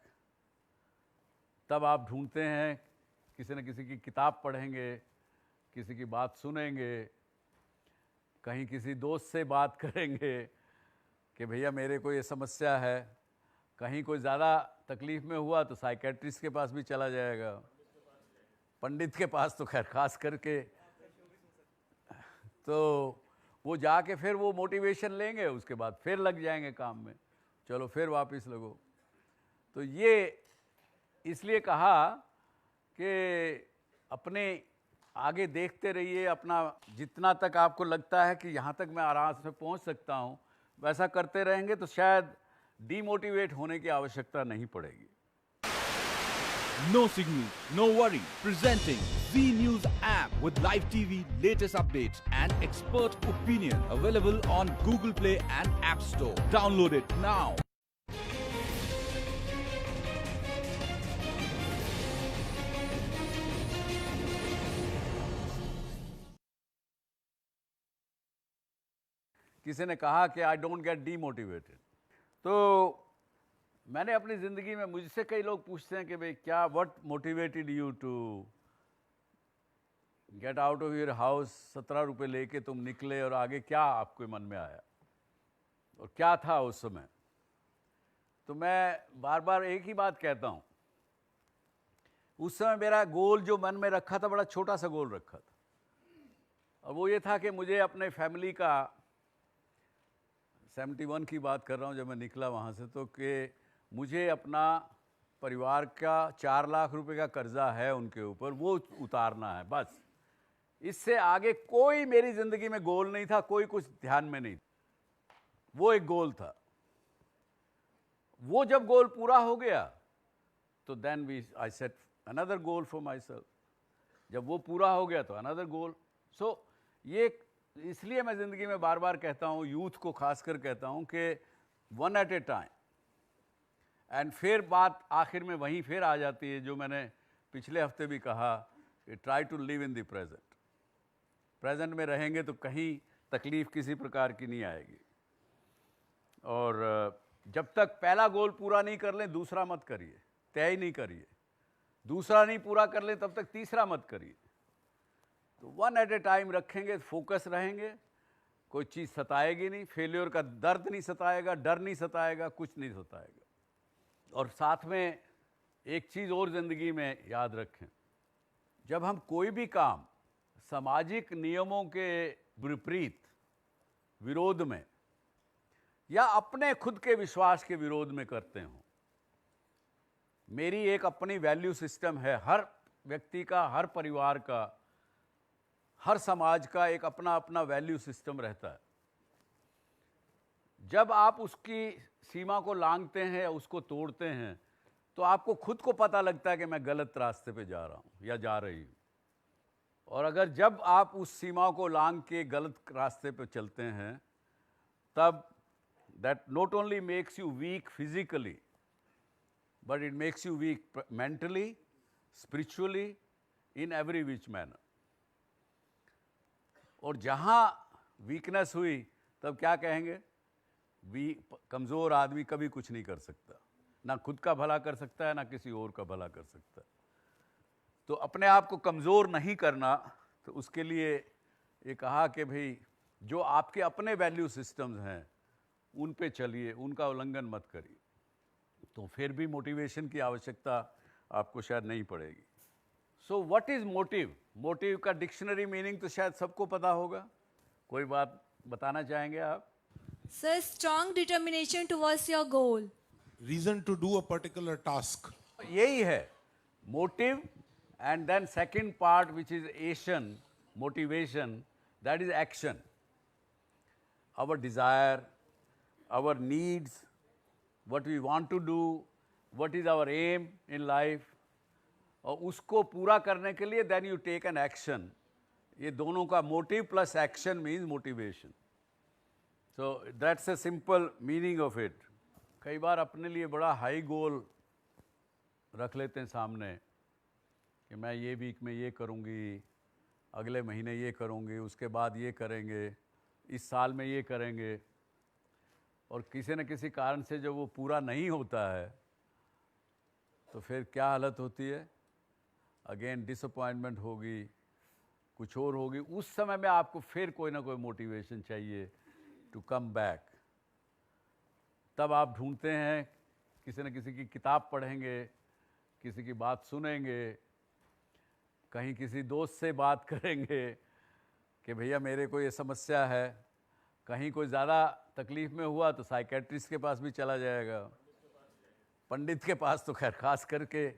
तब आप ढूंढते हैं, किसी न किसी की किताब पढ़ेंगे, किसी की बात सुनेंगे, कहीं किसी दोस्त से बात करेंगे कि भैया मेरे को ये समस्या है। कहीं कोई ज़्यादा तकलीफ़ में हुआ तो साइकेट्रिस्ट के पास भी चला जाएगा, पंडित के पास तो खैर खास करके, तो वो जाके फिर वो मोटिवेशन लेंगे, उसके बाद फिर लग जाएंगे काम में, चलो फिर वापस लगो। तो ये इसलिए कहा कि अपने आगे देखते रहिए, अपना जितना तक आपको लगता है कि यहाँ तक मैं आराम से पहुँच सकता हूँ वैसा करते रहेंगे तो शायद डीमोटिवेट होने की आवश्यकता नहीं पड़ेगी। No signal, no worry. Presenting Z News app with live TV, latest updates and expert opinion. Available on Google Play and App Store. Download it now. किसी ने कहा कि आई डोंट गेट डीमोटिवेटेड। तो मैंने अपनी ज़िंदगी में, मुझसे कई लोग पूछते हैं कि भाई क्या what motivated you to get out of your house, 17 रुपये लेके तुम निकले, और आगे क्या आपके मन में आया और क्या था उस समय? तो मैं बार बार एक ही बात कहता हूँ, उस समय मेरा गोल जो मन में रखा था बड़ा छोटा सा गोल रखा था, और वो ये था कि मुझे अपने फैमिली का, 71 की बात कर रहा हूँ जब मैं निकला वहाँ से, तो कि मुझे अपना परिवार का 4 लाख रुपए का कर्जा है उनके ऊपर, वो उतारना है बस। इससे आगे कोई मेरी ज़िंदगी में गोल नहीं था, कोई कुछ ध्यान में नहीं। वो एक गोल था। वो जब गोल पूरा हो गया तो then I set another goal for myself. जब वो पूरा हो गया तो अनदर गोल। सो ये इसलिए मैं ज़िंदगी में बार बार कहता हूँ, यूथ को खासकर कहता हूँ कि one at a time. And फिर बात आखिर में वहीं फिर आ जाती है जो मैंने पिछले हफ्ते भी कहा कि try to live in the present. Present में रहेंगे तो कहीं तकलीफ़ किसी प्रकार की नहीं आएगी। और जब तक पहला गोल पूरा नहीं कर लें दूसरा मत करिए, तय नहीं करिए। दूसरा नहीं पूरा कर लें तब तक तीसरा मत करिए। तो वन एट ए टाइम रखेंगे, फोकस रहेंगे, कोई चीज़ सताएगी नहीं, फेलियर का दर्द नहीं सताएगा, डर नहीं सताएगा, कुछ नहीं सताएगा। और साथ में एक चीज़ और ज़िंदगी में याद रखें, जब हम कोई भी काम सामाजिक नियमों के विपरीत, विरोध में, या अपने खुद के विश्वास के विरोध में करते हो, मेरी एक अपनी वैल्यू सिस्टम है, हर व्यक्ति का, हर परिवार का, हर समाज का एक अपना अपना वैल्यू सिस्टम रहता है। जब आप उसकी सीमा को लांघते हैं या उसको तोड़ते हैं तो आपको खुद को पता लगता है कि मैं गलत रास्ते पे जा रहा हूँ या जा रही हूँ। और अगर जब आप उस सीमा को लांघ के गलत रास्ते पे चलते हैं तब that not only makes you weak physically but it makes you weak mentally, spiritually, in every which manner. और जहाँ वीकनेस हुई तब क्या कहेंगे, कमज़ोर आदमी कभी कुछ नहीं कर सकता, ना खुद का भला कर सकता है ना किसी और का भला कर सकता है। तो अपने आप को कमज़ोर नहीं करना, तो उसके लिए ये कहा कि भाई जो आपके अपने वैल्यू सिस्टम्स हैं उन पे चलिए, उनका उल्लंघन मत करिए, तो फिर भी मोटिवेशन की आवश्यकता आपको शायद नहीं पड़ेगी। So what is motive? Motive का डिक्शनरी मीनिंग तो शायद सबको पता होगा, कोई बात बताना चाहेंगे आप? Sir, strong determination towards your goal. Reason to do a particular task. यही है motive, and then second part which is action, motivation, that is action. Our desire, our needs, what we want to do, what is our aim in life, और उसको पूरा करने के लिए then you take an action. ये दोनों का motive plus action means motivation. So that's a simple meaning of it. कई बार अपने लिए बड़ा हाई गोल रख लेते हैं सामने कि मैं ये वीक में ये करूँगी, अगले महीने ये करूँगी, उसके बाद ये करेंगे, इस साल में ये करेंगे, और किसी न किसी कारण से जब वो पूरा नहीं होता है तो फिर क्या हालत होती है? अगेन डिसअपॉइंटमेंट होगी, कुछ और होगी। उस समय में आपको फिर कोई ना कोई मोटिवेशन चाहिए टू कम बैक। तब आप ढूंढते हैं, किसी न किसी की किताब पढ़ेंगे, किसी की बात सुनेंगे, कहीं किसी दोस्त से बात करेंगे कि भैया मेरे को ये समस्या है, कहीं कोई ज़्यादा तकलीफ़ में हुआ तो साइकेट्रिस्ट के पास भी चला जाएगा, पंडित के पास तो खैर खास करके,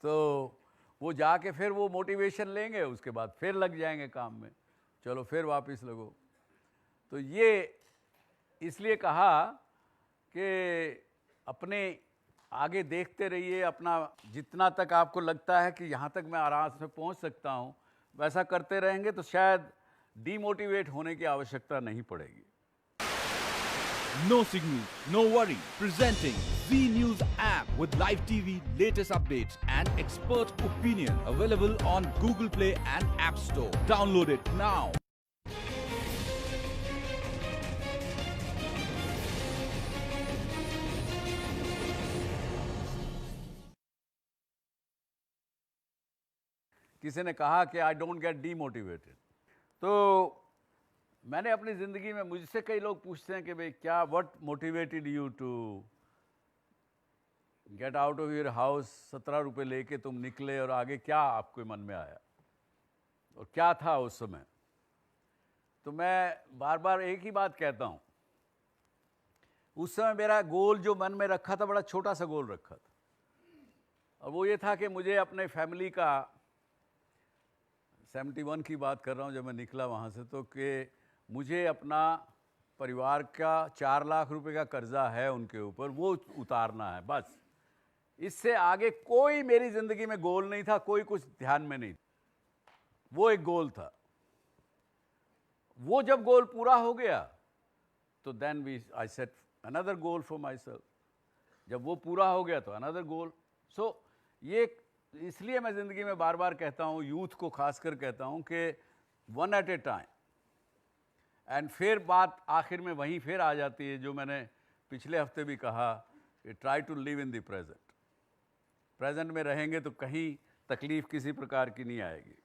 तो वो जाके फिर वो मोटिवेशन लेंगे, उसके बाद फिर लग जाएंगे काम में, चलो फिर वापस लगो। तो ये इसलिए कहा कि अपने आगे देखते रहिए, अपना जितना तक आपको लगता है कि यहाँ तक मैं आराम से पहुँच सकता हूँ वैसा करते रहेंगे तो शायद डीमोटिवेट होने की आवश्यकता नहीं पड़ेगी। No signal, no worry. Presenting Z News app with live TV, latest updates and expert opinion. Available on Google Play and App Store. Download it now. किसी ने कहा कि आई डोंट गेट डीमोटिवेटेड। तो मैंने अपनी ज़िंदगी में, मुझसे कई लोग पूछते हैं कि भाई क्या what motivated you to get out of your house, 17 रुपये लेके तुम निकले, और आगे क्या आपके मन में आया और क्या था उस समय? तो मैं बार बार एक ही बात कहता हूँ, उस समय मेरा गोल जो मन में रखा था बड़ा छोटा सा गोल रखा था, और वो ये था कि मुझे अपने फैमिली का, 71 की बात कर रहा हूँ जब मैं निकला वहाँ से, तो कि मुझे अपना परिवार का 4 लाख रुपए का कर्जा है उनके ऊपर, वो उतारना है बस। इससे आगे कोई मेरी ज़िंदगी में गोल नहीं था, कोई कुछ ध्यान में नहीं, वो एक गोल था। वो जब गोल पूरा हो गया तो then I set another goal for myself. जब वो पूरा हो गया तो अनदर गोल। सो ये इसलिए मैं ज़िंदगी में बार बार कहता हूँ, यूथ को खासकर कहता हूँ कि one at a time. And फिर बात आखिर में वहीं फिर आ जाती है जो मैंने पिछले हफ्ते भी कहा कि try to live in the present. Present में रहेंगे तो कहीं तकलीफ़ किसी प्रकार की नहीं आएगी।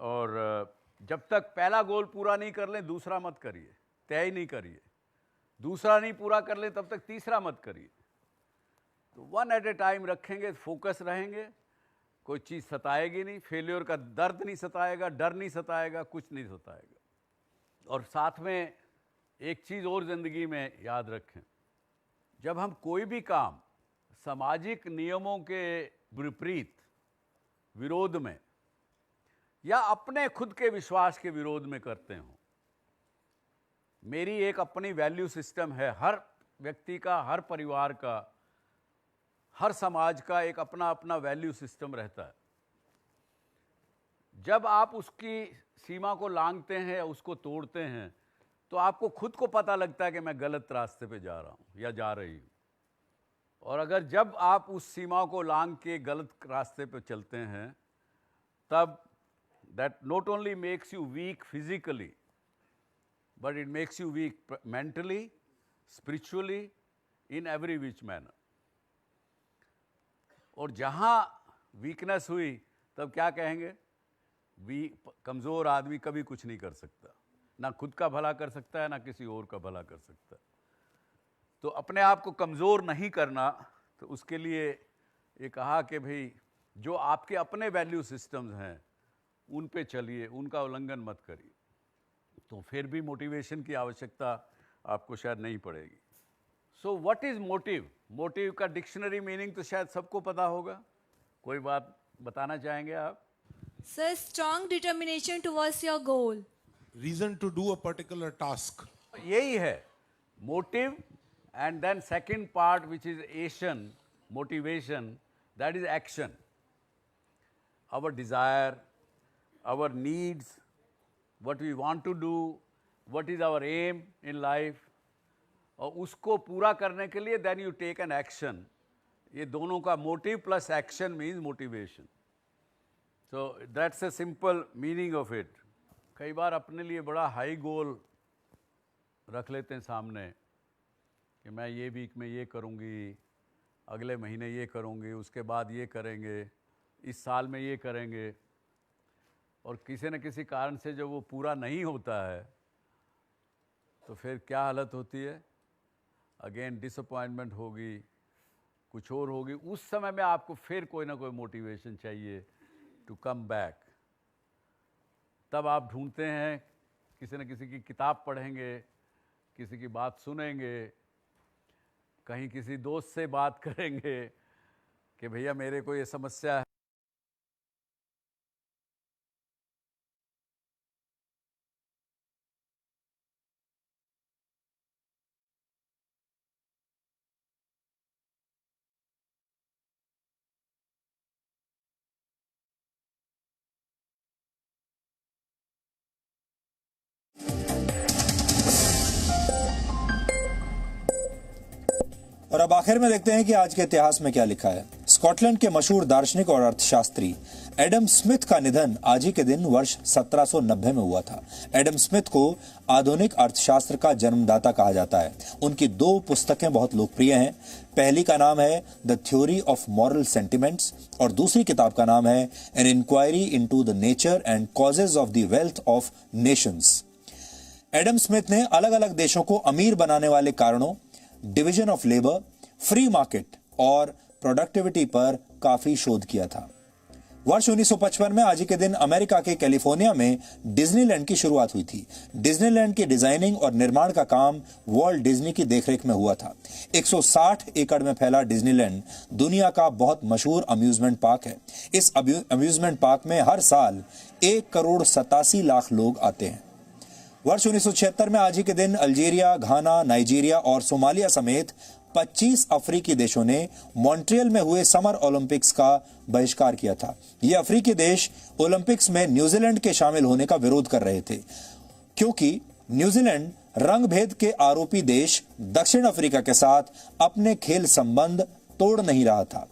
और जब तक पहला गोल पूरा नहीं कर लें दूसरा मत करिए, तय नहीं करिए। दूसरा नहीं पूरा कर लें तब तक तीसरा मत करिए। तो वन एट ए टाइम रखेंगे, फोकस रहेंगे, कोई चीज़ सताएगी नहीं, फेलियर का दर्द नहीं सताएगा, डर नहीं सताएगा, कुछ नहीं सताएगा। और साथ में एक चीज़ और ज़िंदगी में याद रखें, जब हम कोई भी काम सामाजिक नियमों के विपरीत, विरोध में, या अपने खुद के विश्वास के विरोध में करते हों, मेरी एक अपनी वैल्यू सिस्टम है, हर व्यक्ति का, हर परिवार का, हर समाज का एक अपना अपना वैल्यू सिस्टम रहता है। जब आप उसकी सीमा को लांघते हैं या उसको तोड़ते हैं तो आपको खुद को पता लगता है कि मैं गलत रास्ते पे जा रहा हूँ या जा रही हूँ। और अगर जब आप उस सीमा को लांघ के गलत रास्ते पे चलते हैं तब that not only makes you weak physically but it makes you weak mentally, spiritually, in every which manner. और जहाँ वीकनेस हुई तब क्या कहेंगे? कमज़ोर आदमी कभी कुछ नहीं कर सकता, ना खुद का भला कर सकता है, ना किसी और का भला कर सकता है। तो अपने आप को कमज़ोर नहीं करना, तो उसके लिए ये कहा कि भाई जो आपके अपने वैल्यू सिस्टम्स हैं उन पे चलिए, उनका उल्लंघन मत करिए, तो फिर भी मोटिवेशन की आवश्यकता आपको शायद नहीं पड़ेगी। So what is motive? Motive का डिक्शनरी मीनिंग तो शायद सबको पता होगा। कोई बात बताना चाहेंगे आप? Sir, strong determination towards your goal. Reason to do a particular task. यही है motive, and then second part which is action, motivation, that is action. Our desire, our needs, what we want to do, what is our aim in life, और उसको पूरा करने के लिए then you take an action. ये दोनों का motive plus action means motivation. So that's a simple meaning of it. कई बार अपने लिए बड़ा हाई गोल रख लेते हैं सामने कि मैं ये वीक में ये करूँगी, अगले महीने ये करूँगी, उसके बाद ये करेंगे, इस साल में ये करेंगे, और किसी न किसी कारण से जब वो पूरा नहीं होता है तो फिर क्या हालत होती है? अगेन डिसअपॉइंटमेंट होगी, कुछ और होगी। उस समय में आपको फिर कोई ना कोई मोटिवेशन चाहिए टू कम बैक। तब आप ढूंढते हैं, किसी न किसी की किताब पढ़ेंगे, किसी की बात सुनेंगे, कहीं किसी दोस्त से बात करेंगे कि भैया मेरे को ये समस्या है। और अब आखिर में देखते हैं कि आज के इतिहास में क्या लिखा है। स्कॉटलैंड के मशहूर दार्शनिक और अर्थशास्त्री एडम स्मिथ का निधन आज ही के दिन वर्ष 1790 में हुआ था। एडम स्मिथ को आधुनिक अर्थशास्त्र का जन्मदाता कहा जाता है। उनकी 2 पुस्तकें बहुत लोकप्रिय हैं। पहली का नाम है the theory of moral sentiments और दूसरी किताब का नाम है an inquiry into the nature and causes of the wealth of nations. Adam Smith ने अलग अलग देशों को अमीर बनाने वाले कारणों, division of labour, free market और प्रोडक्टिविटी पर काफी शोध किया था। वर्ष 1955 में आज ही के दिन अमेरिका के कैलिफोर्निया में डिज्नीलैंड की शुरुआत हुई थी। डिज्नीलैंड की डिजाइनिंग और निर्माण का काम वॉल्ट डिज्नी की देखरेख में हुआ था। 160 एकड़ में फैला डिज्नीलैंड दुनिया का बहुत मशहूर अम्यूजमेंट पार्क है। इस अम्यूजमेंट पार्क में हर साल 1,87,00,000 लोग आते हैं। वर्ष 1976 में आज ही के दिन अल्जीरिया, घाना, नाइजीरिया और सोमालिया समेत 25 अफ्रीकी देशों ने मॉन्ट्रियल में हुए समर ओलंपिक्स का बहिष्कार किया था। ये अफ्रीकी देश ओलंपिक्स में न्यूजीलैंड के शामिल होने का विरोध कर रहे थे, क्योंकि न्यूजीलैंड रंगभेद के आरोपी देश दक्षिण अफ्रीका के साथ अपने खेल संबंध तोड़ नहीं रहा था।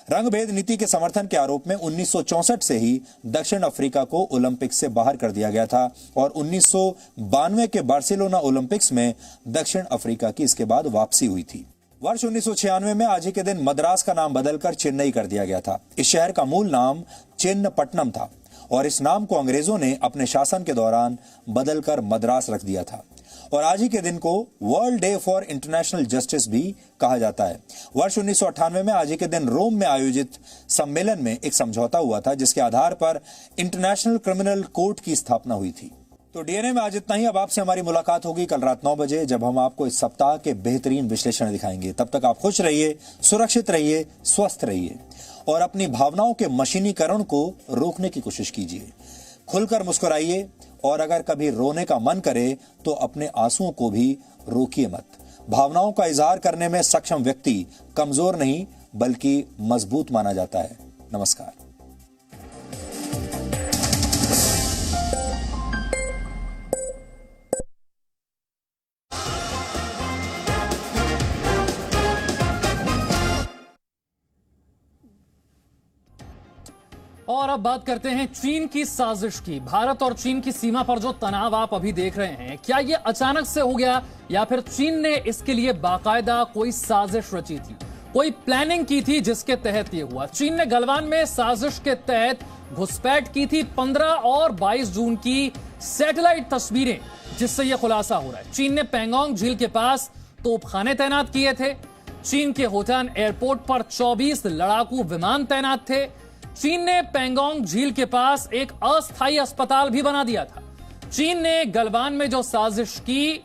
रंगभेद नीति के समर्थन के आरोप में 1964 से ही दक्षिण अफ्रीका को ओलंपिक्स से बाहर कर दिया गया था और 1992 के बार्सिलोना ओलंपिक्स में दक्षिण अफ्रीका की इसके बाद वापसी हुई थी। वर्ष 1996 में आज ही के दिन मद्रास का नाम बदलकर चेन्नई कर दिया गया था। इस शहर का मूल नाम चेन्नपट्टनम था और इस नाम को अंग्रेजों ने अपने शासन के दौरान बदलकर मद्रास रख दिया था। और आज ही के दिन को world day for international justice भी कहा जाता है। वर्ष 1998 में आज ही के दिन रोम में आयोजित सम्मेलन में एक समझौता हुआ था जिसके आधार पर इंटरनेशनल क्रिमिनल कोर्ट की स्थापना हुई थी। तो डीएनए में आज इतना ही। अब आपसे हमारी मुलाकात होगी कल रात 9 बजे, जब हम आपको इस सप्ताह के बेहतरीन विश्लेषण दिखाएंगे। तब तक आप खुश रहिए, सुरक्षित रहिए, स्वस्थ रहिए और अपनी भावनाओं के मशीनीकरण को रोकने की कोशिश कीजिए। खुलकर मुस्कुराइए और अगर कभी रोने का मन करे तो अपने आंसुओं को भी रोकिए मत। भावनाओं का इजहार करने में सक्षम व्यक्ति कमजोर नहीं बल्कि मजबूत माना जाता है। नमस्कार। और अब बात करते हैं चीन की साजिश की। भारत और चीन की सीमा पर जो तनाव आप अभी देख रहे हैं, क्या ये अचानक से हो गया या फिर चीन ने इसके लिए बाकायदा कोई साजिश रची थी, कोई प्लानिंग की थी जिसके तहत ये हुआ? चीन ने गलवान में साजिश के तहत घुसपैठ की थी। 15 और 22 जून की सैटेलाइट तस्वीरें जिससे यह खुलासा हो रहा है। चीन ने पेंगोंग झील के पास तोपखाने तैनात किए थे। चीन के होटान एयरपोर्ट पर 24 लड़ाकू विमान तैनात थे। चीन ने पेंगोंग झील के पास एक अस्थायी अस्पताल भी बना दिया था। चीन ने गलवान में जो साजिश की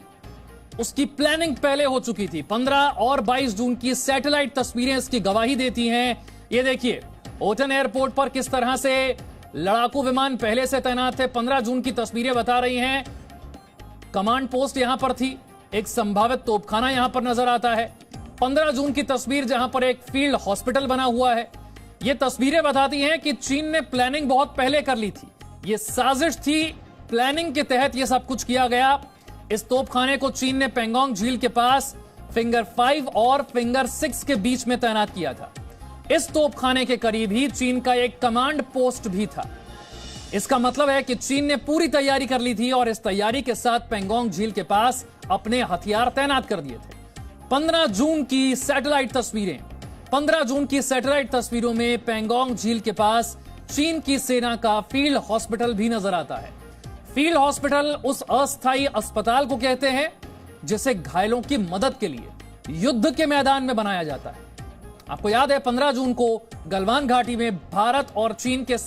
उसकी प्लानिंग पहले हो चुकी थी। 15 और 22 जून की सैटेलाइट तस्वीरें इसकी गवाही देती हैं। ये देखिए होटन एयरपोर्ट पर किस तरह से लड़ाकू विमान पहले से तैनात थे। 15 जून की तस्वीरें बता रही हैं कमांड पोस्ट यहां पर थी, एक संभावित तोपखाना यहां पर नजर आता है। 15 जून की तस्वीर जहां पर एक फील्ड हॉस्पिटल बना हुआ है। ये तस्वीरें बताती हैं कि चीन ने प्लानिंग बहुत पहले कर ली थी। ये साजिश थी, प्लानिंग के तहत ये सब कुछ किया गया। इस तोपखाने को चीन ने पेंगोंग झील के पास फिंगर 5 और फिंगर 6 के बीच में तैनात किया था। इस तोपखाने के करीब ही चीन का एक कमांड पोस्ट भी था। इसका मतलब है कि चीन ने पूरी तैयारी कर ली थी और इस तैयारी के साथ पेंगोंग झील के पास अपने हथियार तैनात कर दिए थे। 15 जून की सैटेलाइट तस्वीरें, 15 जून की सैटेलाइट तस्वीरों में पेंगोंग झील के पास चीन की सेना का फील्ड हॉस्पिटल भी नजर आता है। फील्ड हॉस्पिटल उस अस्थायी अस्पताल को कहते हैं जिसे घायलों की मदद के लिए युद्ध के मैदान में बनाया जाता है। आपको याद है 15 जून को गलवान घाटी में भारत और चीन के